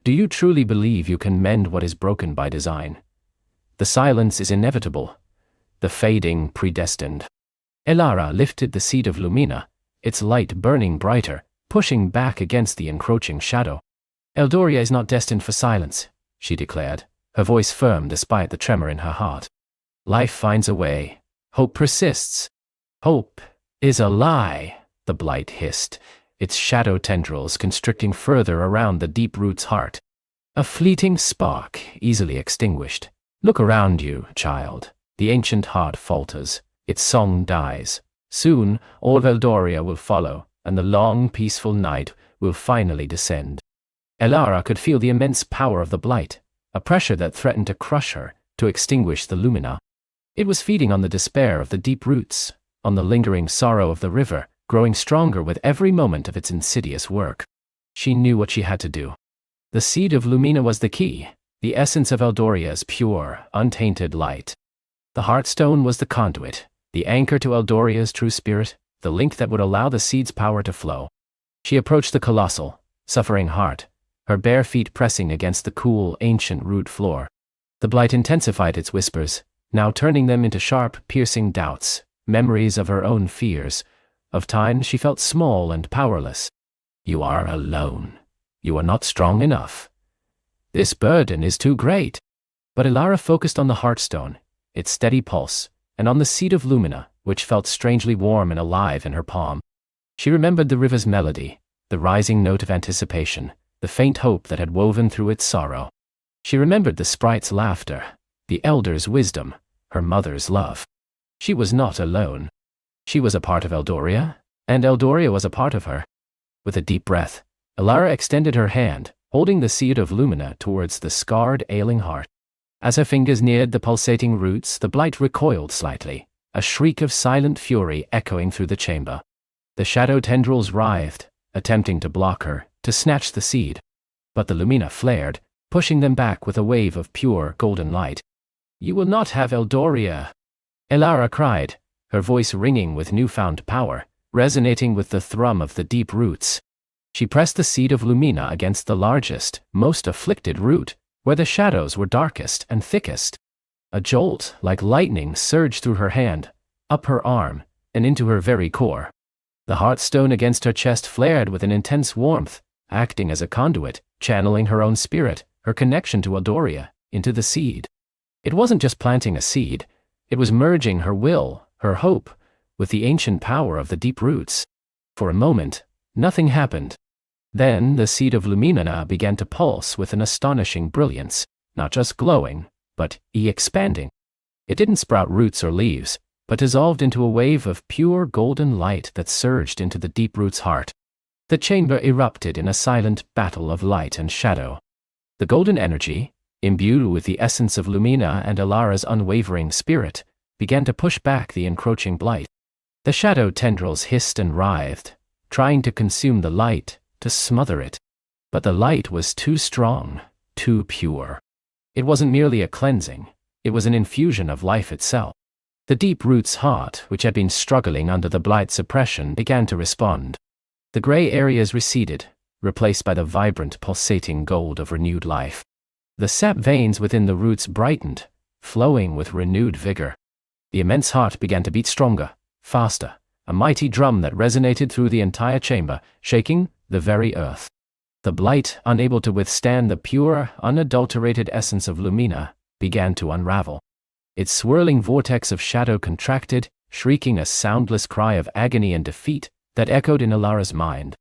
Do you truly believe you can mend what is broken by design? The silence is inevitable, the fading predestined." Elara lifted the seed of Lumina, its light burning brighter, pushing back against the encroaching shadow. "Eldoria is not destined for silence," she declared, her voice firm despite the tremor in her heart. "Life finds a way. Hope persists." "Hope is a lie," the blight hissed, its shadow tendrils constricting further around the deep root's heart. "A fleeting spark, easily extinguished. Look around you, child." The ancient heart falters, its song dies. Soon, all of Eldoria will follow, and the long, peaceful night will finally descend. Elara could feel the immense power of the blight, a pressure that threatened to crush her, to extinguish the Lumina. It was feeding on the despair of the deep roots, on the lingering sorrow of the river, growing stronger with every moment of its insidious work. She knew what she had to do. The seed of Lumina was the key, the essence of Eldoria's pure, untainted light. The heartstone was the conduit, the anchor to Eldoria's true spirit, the link that would allow the seed's power to flow. She approached the colossal, suffering heart, her bare feet pressing against the cool, ancient root floor. The blight intensified its whispers, now turning them into sharp, piercing doubts, memories of her own fears, of times she felt small and powerless. "You are alone. You are not strong enough. This burden is too great." But Elara focused on the heartstone, its steady pulse, and on the seed of Lumina, which felt strangely warm and alive in her palm. She remembered the river's melody, the rising note of anticipation, the faint hope that had woven through its sorrow. She remembered the sprite's laughter, the elder's wisdom, her mother's love. She was not alone. She was a part of Eldoria, and Eldoria was a part of her. With a deep breath, Elara extended her hand, holding the seed of Lumina towards the scarred, ailing heart. As her fingers neared the pulsating roots, the blight recoiled slightly, a shriek of silent fury echoing through the chamber. The shadow tendrils writhed, attempting to block her, to snatch the seed. But the Lumina flared, pushing them back with a wave of pure, golden light. "You will not have Eldoria!" Elara cried, her voice ringing with newfound power, resonating with the thrum of the deep roots. She pressed the seed of Lumina against the largest, most afflicted root, where the shadows were darkest and thickest. A jolt, like lightning, surged through her hand, up her arm, and into her very core. The heartstone against her chest flared with an intense warmth, acting as a conduit, channeling her own spirit, her connection to Eldoria, into the seed. It wasn't just planting a seed, it was merging her will, her hope, with the ancient power of the deep roots. For a moment, Nothing happened. Then the seed of Lumina began to pulse with an astonishing brilliance, not just glowing, but expanding. It didn't sprout roots or leaves, but dissolved into a wave of pure golden light that surged into the deep root's heart. The chamber erupted in a silent battle of light and shadow. The golden energy, imbued with the essence of Lumina and Elara's unwavering spirit, began to push back the encroaching blight. The shadow tendrils hissed and writhed, trying to consume the light, to smother it. But the light was too strong, too pure. It wasn't merely a cleansing, it was an infusion of life itself. The deep root's heart, which had been struggling under the blight's suppression, began to respond. The gray areas receded, replaced by the vibrant, pulsating gold of renewed life. The sap veins within the roots brightened, flowing with renewed vigor. The immense heart began to beat stronger, faster, a mighty drum that resonated through the entire chamber, shaking the very earth. The blight, unable to withstand the pure, unadulterated essence of Lumina, began to unravel. Its swirling vortex of shadow contracted, shrieking a soundless cry of agony and defeat that echoed in Elara's mind.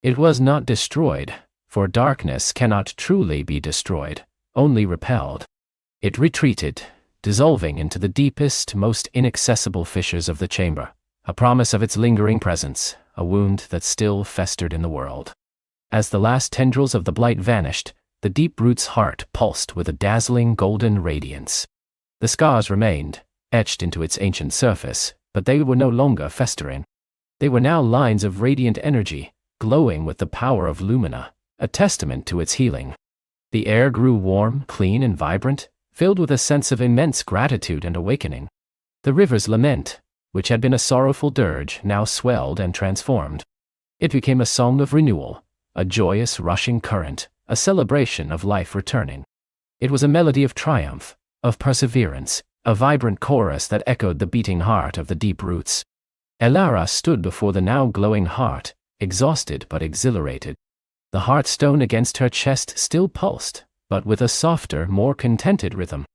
It was not destroyed, for darkness cannot truly be destroyed, only repelled. It retreated, dissolving into the deepest, most inaccessible fissures of the chamber, a promise of its lingering presence, a wound that still festered in the world. As the last tendrils of the blight vanished, the deep root's heart pulsed with a dazzling golden radiance. The scars remained, etched into its ancient surface, but they were no longer festering. They were now lines of radiant energy, glowing with the power of Lumina, a testament to its healing. The air grew warm, clean, and vibrant, filled with a sense of immense gratitude and awakening. The river's lament, which had been a sorrowful dirge, now swelled and transformed. It became a song of renewal, a joyous rushing current, a celebration of life returning. It was a melody of triumph, of perseverance, a vibrant chorus that echoed the beating heart of the deep roots. Elara stood before the now glowing heart, exhausted but exhilarated. The heartstone against her chest still pulsed, but with a softer, more contented rhythm.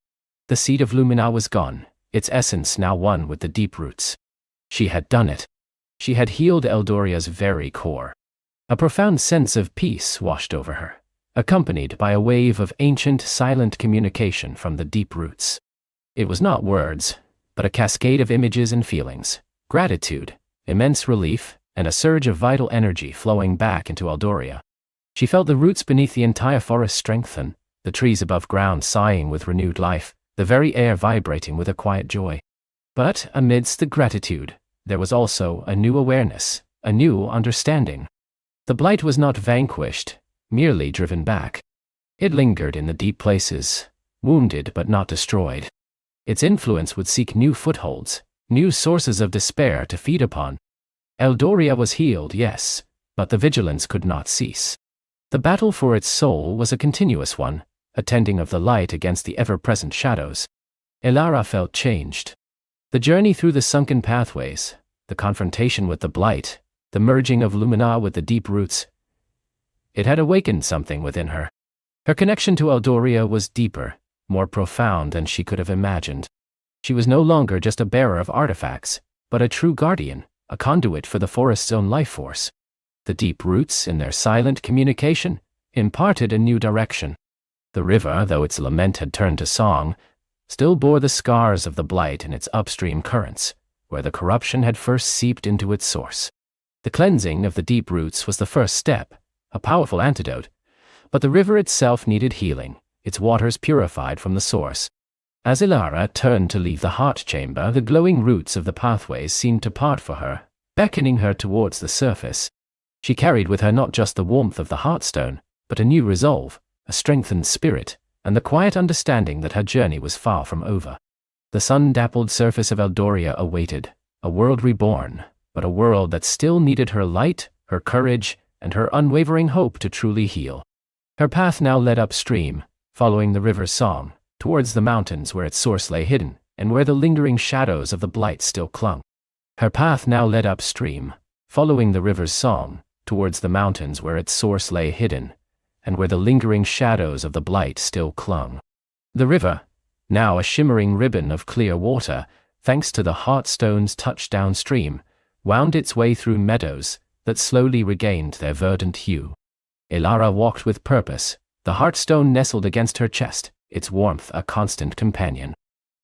The seed of Lumina was gone, its essence now one with the deep roots. She had done it. She had healed Eldoria's very core. A profound sense of peace washed over her, accompanied by a wave of ancient, silent communication from the deep roots. It was not words, but a cascade of images and feelings, gratitude, immense relief, and a surge of vital energy flowing back into Eldoria. She felt the roots beneath the entire forest strengthen, the trees above ground sighing with renewed life, the very air vibrating with a quiet joy. But amidst the gratitude, there was also a new awareness, a new understanding. The blight was not vanquished, merely driven back. It lingered in the deep places, wounded but not destroyed. Its influence would seek new footholds, new sources of despair to feed upon. Eldoria was healed, yes, but the vigilance could not cease. The battle for its soul was a continuous one, a tending of the light against the ever-present shadows. Elara felt changed. The journey through the sunken pathways, the confrontation with the blight, the merging of Lumina with the deep roots, it had awakened something within her. Her connection to Eldoria was deeper, more profound than she could have imagined. She was no longer just a bearer of artifacts, but a true guardian, a conduit for the forest's own life force. The deep roots, in their silent communication, imparted a new direction. The river, though its lament had turned to song, still bore the scars of the blight in its upstream currents, where the corruption had first seeped into its source. The cleansing of the deep roots was the first step, a powerful antidote, but the river itself needed healing, its waters purified from the source. As Elara turned to leave the heart chamber, the glowing roots of the pathways seemed to part for her, beckoning her towards the surface. She carried with her not just the warmth of the heartstone, but a new resolve, a strengthened spirit, and the quiet understanding that her journey was far from over. The sun-dappled surface of Eldoria awaited, a world reborn, but a world that still needed her light, her courage, and her unwavering hope to truly heal. Her path now led upstream, following the river's song, towards the mountains where its source lay hidden, and where the lingering shadows of the blight still clung. Her path now led upstream, following the river's song, towards the mountains where its source lay hidden, and where the lingering shadows of the blight still clung. The river, now a shimmering ribbon of clear water, thanks to the heartstone's touch downstream, wound its way through meadows, that slowly regained their verdant hue. Elara walked with purpose, the heartstone nestled against her chest, its warmth a constant companion.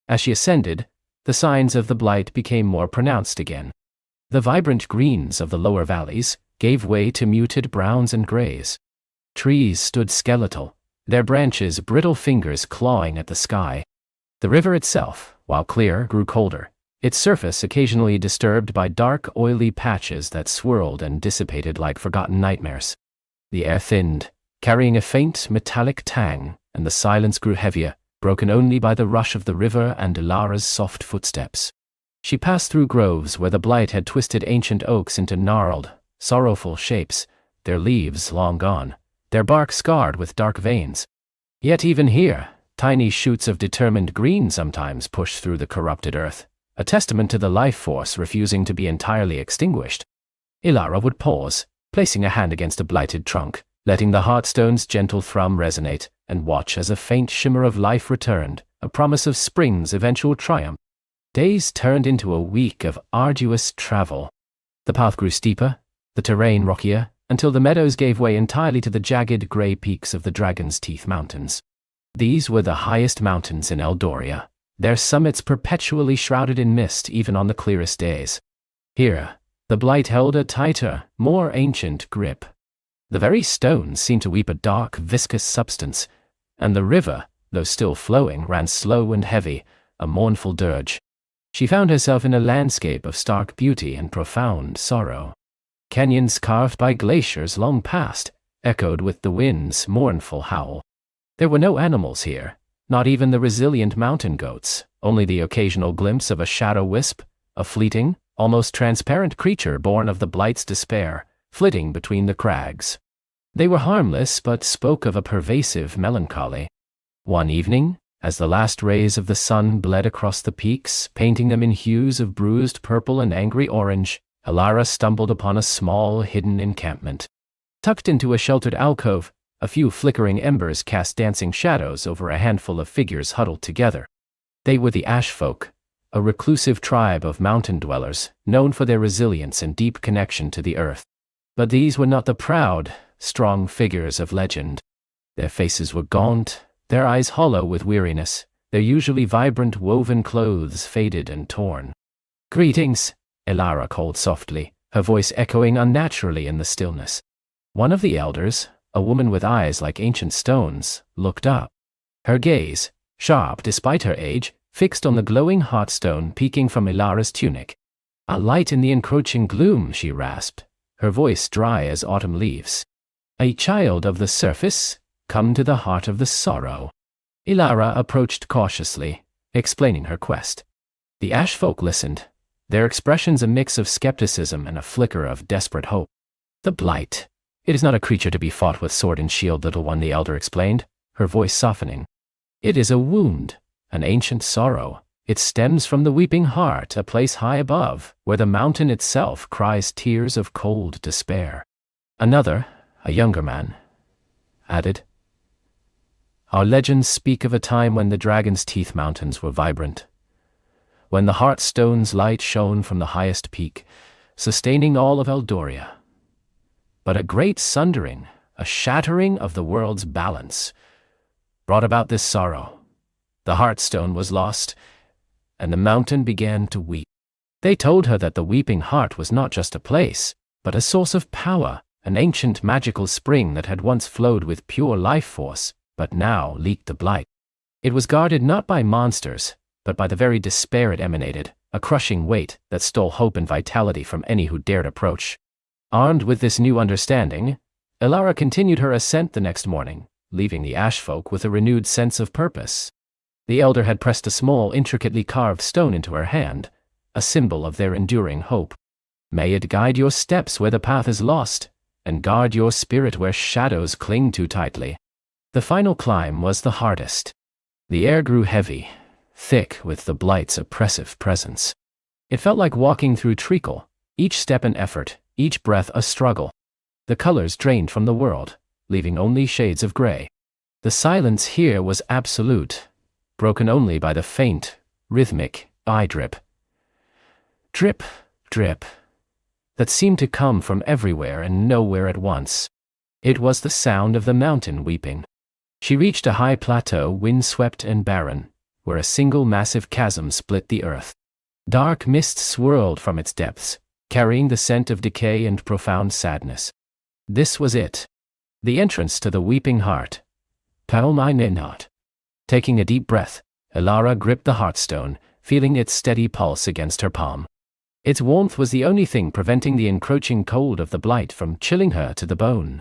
As she ascended, the signs of the blight became more pronounced again. The vibrant greens of the lower valleys gave way to muted browns and grays. Trees stood skeletal, their branches brittle fingers clawing at the sky. The river itself, while clear, grew colder, its surface occasionally disturbed by dark, oily patches that swirled and dissipated like forgotten nightmares. The air thinned, carrying a faint, metallic tang, and the silence grew heavier, broken only by the rush of the river and Elara's soft footsteps. She passed through groves where the blight had twisted ancient oaks into gnarled, sorrowful shapes, their leaves long gone, their bark scarred with dark veins. Yet even here, tiny shoots of determined green sometimes pushed through the corrupted earth, a testament to the life force refusing to be entirely extinguished. Elara would pause, placing a hand against a blighted trunk, letting the heartstone's gentle thrum resonate, and watch as a faint shimmer of life returned, a promise of spring's eventual triumph. Days turned into a week of arduous travel. The path grew steeper, the terrain rockier, until the meadows gave way entirely to the jagged grey peaks of the Dragon's Teeth Mountains. These were the highest mountains in Eldoria, their summits perpetually shrouded in mist even on the clearest days. Here, the blight held a tighter, more ancient grip. The very stones seemed to weep a dark, viscous substance, and the river, though still flowing, ran slow and heavy, a mournful dirge. She found herself in a landscape of stark beauty and profound sorrow. Canyons carved by glaciers long past echoed with the wind's mournful howl. There were no animals here, not even the resilient mountain goats, only the occasional glimpse of a shadow wisp, a fleeting, almost transparent creature born of the blight's despair, flitting between the crags. They were harmless but spoke of a pervasive melancholy. One evening, as the last rays of the sun bled across the peaks, painting them in hues of bruised purple and angry orange, Elara stumbled upon a small, hidden encampment. Tucked into a sheltered alcove, a few flickering embers cast dancing shadows over a handful of figures huddled together. They were the Ash Folk, a reclusive tribe of mountain dwellers, known for their resilience and deep connection to the earth. But these were not the proud, strong figures of legend. Their faces were gaunt, their eyes hollow with weariness, their usually vibrant woven clothes faded and torn. "Greetings," Elara called softly, her voice echoing unnaturally in the stillness. One of the elders, a woman with eyes like ancient stones, looked up. Her gaze, sharp despite her age, fixed on the glowing heartstone peeking from Elara's tunic. "A light in the encroaching gloom," she rasped, her voice dry as autumn leaves. "A child of the surface, come to the heart of the sorrow." Elara approached cautiously, explaining her quest. The Ash Folk listened, their expressions a mix of skepticism and a flicker of desperate hope. "The blight. It is not a creature to be fought with sword and shield, little one," the elder explained, her voice softening. "It is a wound, an ancient sorrow. It stems from the weeping heart, a place high above, where the mountain itself cries tears of cold despair." Another, a younger man, added, "Our legends speak of a time when the Dragon's Teeth Mountains were vibrant, when the Heartstone's light shone from the highest peak, sustaining all of Eldoria. But a great sundering, a shattering of the world's balance, brought about this sorrow. The Heartstone was lost, and the mountain began to weep." They told her that the Weeping Heart was not just a place, but a source of power, an ancient magical spring that had once flowed with pure life force, but now leaked the blight. It was guarded not by monsters, but by the very despair it emanated, a crushing weight that stole hope and vitality from any who dared approach. Armed with this new understanding, Elara continued her ascent the next morning, leaving the Ash Folk with a renewed sense of purpose. The elder had pressed a small, intricately carved stone into her hand, a symbol of their enduring hope. "May it guide your steps where the path is lost, and guard your spirit where shadows cling too tightly." The final climb was the hardest. The air grew heavy, thick with the blight's oppressive presence. It felt like walking through treacle, each step an effort, each breath a struggle. The colors drained from the world, leaving only shades of gray. The silence here was absolute, broken only by the faint, rhythmic eye drip. Drip, drip. that seemed to come from everywhere and nowhere at once. It was the sound of the mountain weeping. She reached a high plateau, windswept and barren, where a single massive chasm split the earth. Dark mist swirled from its depths, carrying the scent of decay and profound sadness. This was it. The entrance to the weeping heart. Not. Taking a deep breath, Elara gripped the heartstone, feeling its steady pulse against her palm. Its warmth was the only thing preventing the encroaching cold of the blight from chilling her to the bone.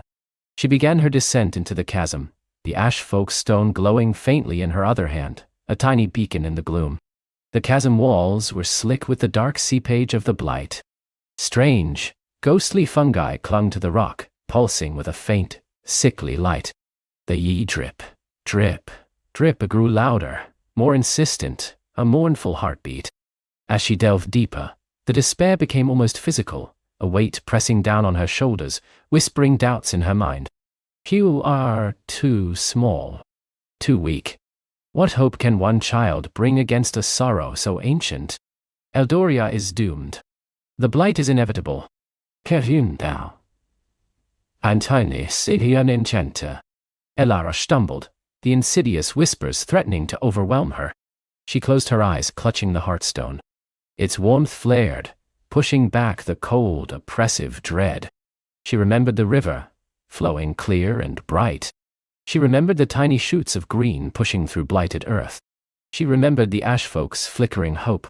She began her descent into the chasm, the ash folk stone glowing faintly in her other hand, a tiny beacon in the gloom. The chasm walls were slick with the dark seepage of the blight. Strange, ghostly fungi clung to the rock, pulsing with a faint, sickly light. The drip, drip, drip grew louder, more insistent, a mournful heartbeat. As she delved deeper, the despair became almost physical, a weight pressing down on her shoulders, whispering doubts in her mind. You are too small, too weak. What hope can one child bring against a sorrow so ancient? Eldoria is doomed. The blight is inevitable. Kerun thou. Antonis an enchanter. Elara stumbled, the insidious whispers threatening to overwhelm her. She closed her eyes, clutching the heartstone. Its warmth flared, pushing back the cold, oppressive dread. She remembered the river, flowing clear and bright. She remembered the tiny shoots of green pushing through blighted earth. She remembered the ash folk's flickering hope.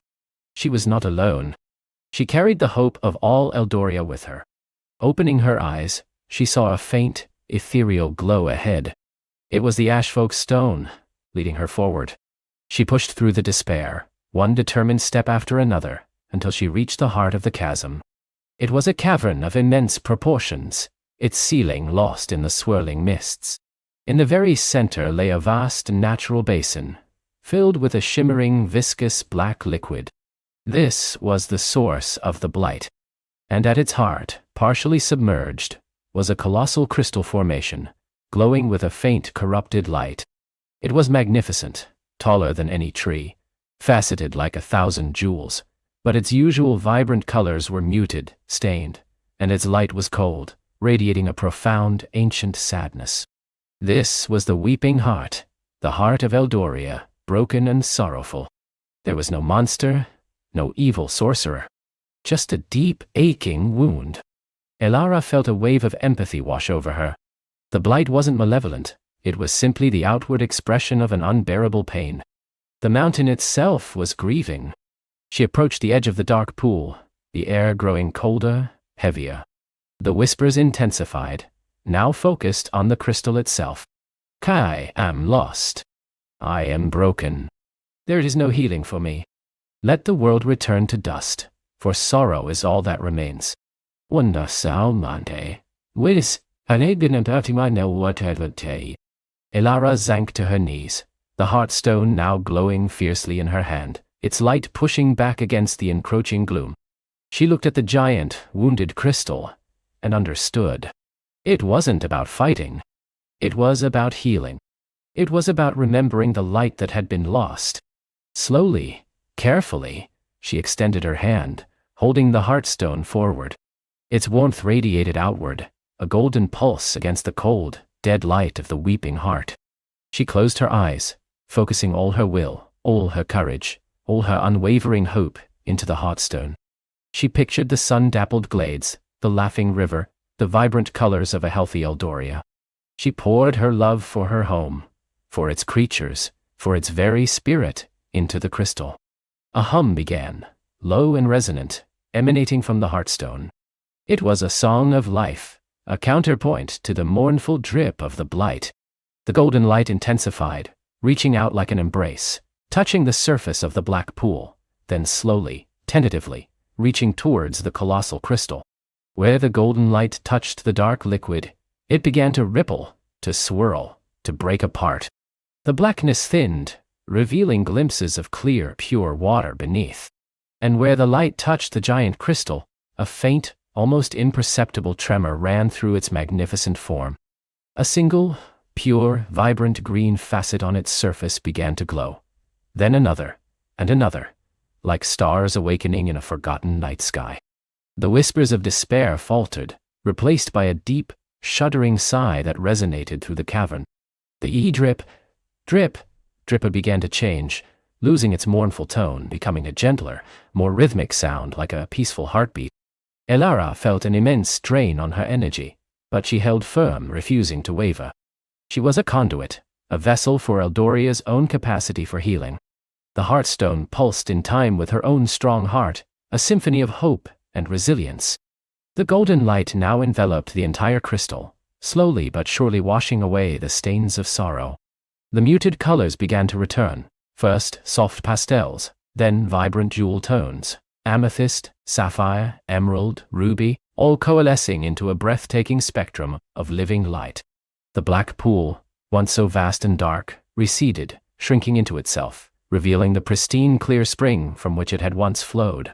She was not alone. She carried the hope of all Eldoria with her. Opening her eyes, she saw a faint, ethereal glow ahead. It was the ash folk's stone, leading her forward. She pushed through the despair, one determined step after another, until she reached the heart of the chasm. It was a cavern of immense proportions, its ceiling lost in the swirling mists. In the very center lay a vast natural basin, filled with a shimmering, viscous black liquid. This was the source of the blight. And at its heart, partially submerged, was a colossal crystal formation, glowing with a faint, corrupted light. It was magnificent, taller than any tree, faceted like 1,000 jewels, but its usual vibrant colors were muted, stained, and its light was cold, radiating a profound, ancient sadness. This was the weeping heart, the heart of Eldoria, broken and sorrowful. There was no monster, no evil sorcerer, just a deep, aching wound. Elara felt a wave of empathy wash over her. The blight wasn't malevolent, it was simply the outward expression of an unbearable pain. The mountain itself was grieving. She approached the edge of the dark pool, the air growing colder, heavier. The whispers intensified, now focused on the crystal itself. I am lost. I am broken. There is no healing for me. Let the world return to dust, for sorrow is all that remains. Wanda salmante. Wis, Elara sank to her knees, the heartstone now glowing fiercely in her hand, its light pushing back against the encroaching gloom. She looked at the giant, wounded crystal, and understood. It wasn't about fighting. It was about healing. It was about remembering the light that had been lost. Slowly, carefully, she extended her hand, holding the heartstone forward. Its warmth radiated outward, a golden pulse against the cold, dead light of the weeping heart. She closed her eyes, focusing all her will, all her courage, all her unwavering hope into the heartstone. She pictured the sun-dappled glades, the laughing river, the vibrant colors of a healthy Eldoria. She poured her love for her home, for its creatures, for its very spirit, into the crystal. A hum began, low and resonant, emanating from the heartstone. It was a song of life, a counterpoint to the mournful drip of the blight. The golden light intensified, reaching out like an embrace, touching the surface of the black pool, then slowly, tentatively, reaching towards the colossal crystal. Where the golden light touched the dark liquid, it began to ripple, to swirl, to break apart. The blackness thinned, revealing glimpses of clear, pure water beneath. And where the light touched the giant crystal, a faint, almost imperceptible tremor ran through its magnificent form. A single, pure, vibrant green facet on its surface began to glow. Then another, and another, like stars awakening in a forgotten night sky. The whispers of despair faltered, replaced by a deep, shuddering sigh that resonated through the cavern. The drip, drip, dripper began to change, losing its mournful tone, becoming a gentler, more rhythmic sound like a peaceful heartbeat. Elara felt an immense strain on her energy, but she held firm, refusing to waver. She was a conduit, a vessel for Eldoria's own capacity for healing. The Heartstone pulsed in time with her own strong heart, a symphony of hope and resilience. The golden light now enveloped the entire crystal, slowly but surely washing away the stains of sorrow. The muted colors began to return, first soft pastels, then vibrant jewel tones, amethyst, sapphire, emerald, ruby, all coalescing into a breathtaking spectrum of living light. The black pool, once so vast and dark, receded, shrinking into itself, revealing the pristine clear spring from which it had once flowed.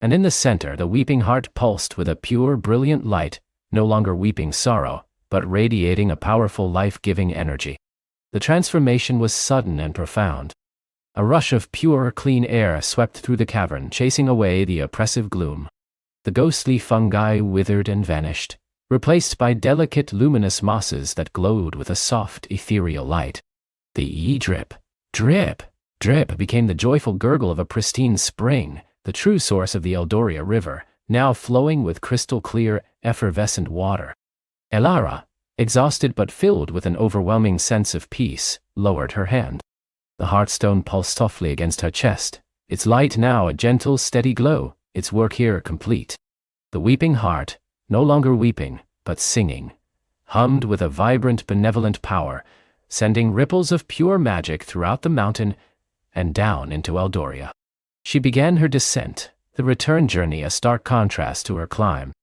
And in the center, the weeping heart pulsed with a pure, brilliant light, no longer weeping sorrow, but radiating a powerful life-giving energy. The transformation was sudden and profound. A rush of pure, clean air swept through the cavern, chasing away the oppressive gloom. The ghostly fungi withered and vanished, replaced by delicate, luminous mosses that glowed with a soft, ethereal light. The drip, drip, drip became the joyful gurgle of a pristine spring, the true source of the Eldoria River, now flowing with crystal-clear, effervescent water. Elara, exhausted but filled with an overwhelming sense of peace, lowered her hand. The Heartstone pulsed softly against her chest, its light now a gentle, steady glow, its work here complete. The weeping heart, no longer weeping, but singing, hummed with a vibrant, benevolent power, sending ripples of pure magic throughout the mountain and down into Eldoria. She began her descent, the return journey a stark contrast to her climb.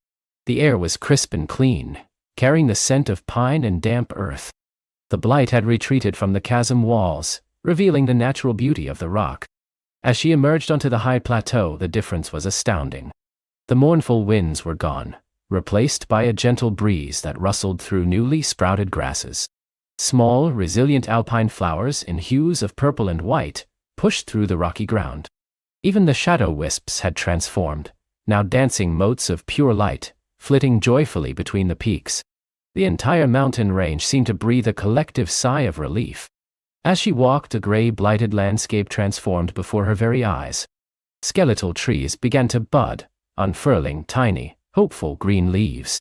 The air was crisp and clean, carrying the scent of pine and damp earth. The blight had retreated from the chasm walls, revealing the natural beauty of the rock. As she emerged onto the high plateau, the difference was astounding. The mournful winds were gone, replaced by a gentle breeze that rustled through newly sprouted grasses. Small, resilient alpine flowers in hues of purple and white pushed through the rocky ground. Even the shadow wisps had transformed, now dancing motes of pure light, flitting joyfully between the peaks. The entire mountain range seemed to breathe a collective sigh of relief. As she walked, a gray, blighted landscape transformed before her very eyes. Skeletal trees began to bud, unfurling tiny, hopeful green leaves.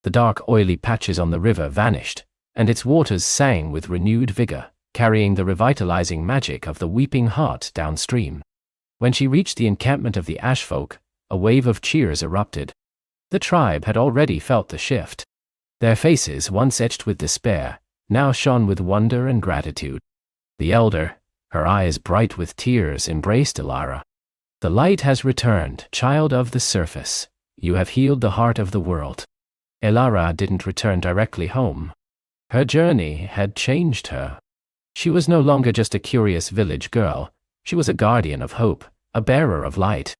The dark, oily patches on the river vanished, and its waters sang with renewed vigor, carrying the revitalizing magic of the weeping heart downstream. When she reached the encampment of the Ashfolk, a wave of cheers erupted. The tribe had already felt the shift. Their faces, once etched with despair, now shone with wonder and gratitude. The elder, her eyes bright with tears, embraced Elara. "The light has returned, child of the surface. You have healed the heart of the world." Elara didn't return directly home. Her journey had changed her. She was no longer just a curious village girl. She was a guardian of hope, a bearer of light.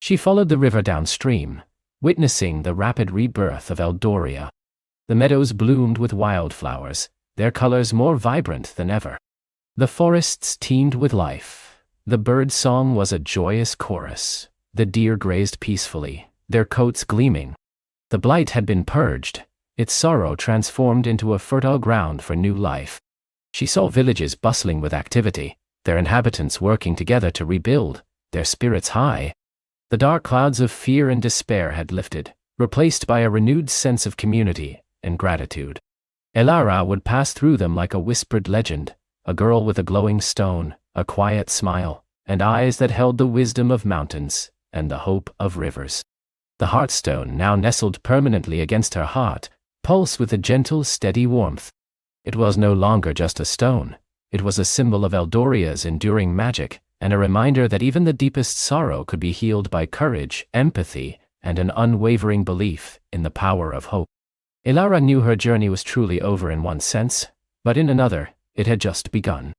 She followed the river downstream, witnessing the rapid rebirth of Eldoria. The meadows bloomed with wildflowers, their colors more vibrant than ever. The forests teemed with life. The bird song was a joyous chorus. The deer grazed peacefully, their coats gleaming. The blight had been purged, its sorrow transformed into a fertile ground for new life. She saw villages bustling with activity, their inhabitants working together to rebuild, their spirits high. The dark clouds of fear and despair had lifted, replaced by a renewed sense of community and gratitude. Elara would pass through them like a whispered legend, a girl with a glowing stone, a quiet smile, and eyes that held the wisdom of mountains and the hope of rivers. The Heartstone, now nestled permanently against her heart, pulsed with a gentle, steady warmth. It was no longer just a stone. It was a symbol of Eldoria's enduring magic, and a reminder that even the deepest sorrow could be healed by courage, empathy, and an unwavering belief in the power of hope. Elara knew her journey was truly over in one sense, but in another, it had just begun.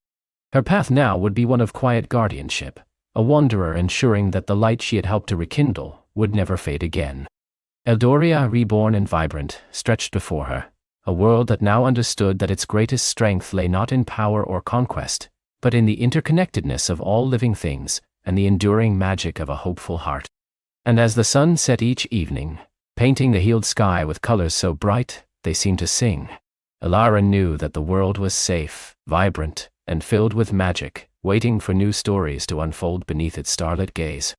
Her path now would be one of quiet guardianship, a wanderer ensuring that the light she had helped to rekindle would never fade again. Eldoria, reborn and vibrant, stretched before her, a world that now understood that its greatest strength lay not in power or conquest, but in the interconnectedness of all living things and the enduring magic of a hopeful heart. And as the sun set each evening, painting the healed sky with colors so bright they seemed to sing, Elara knew that the world was safe, vibrant, and filled with magic, waiting for new stories to unfold beneath its starlit gaze.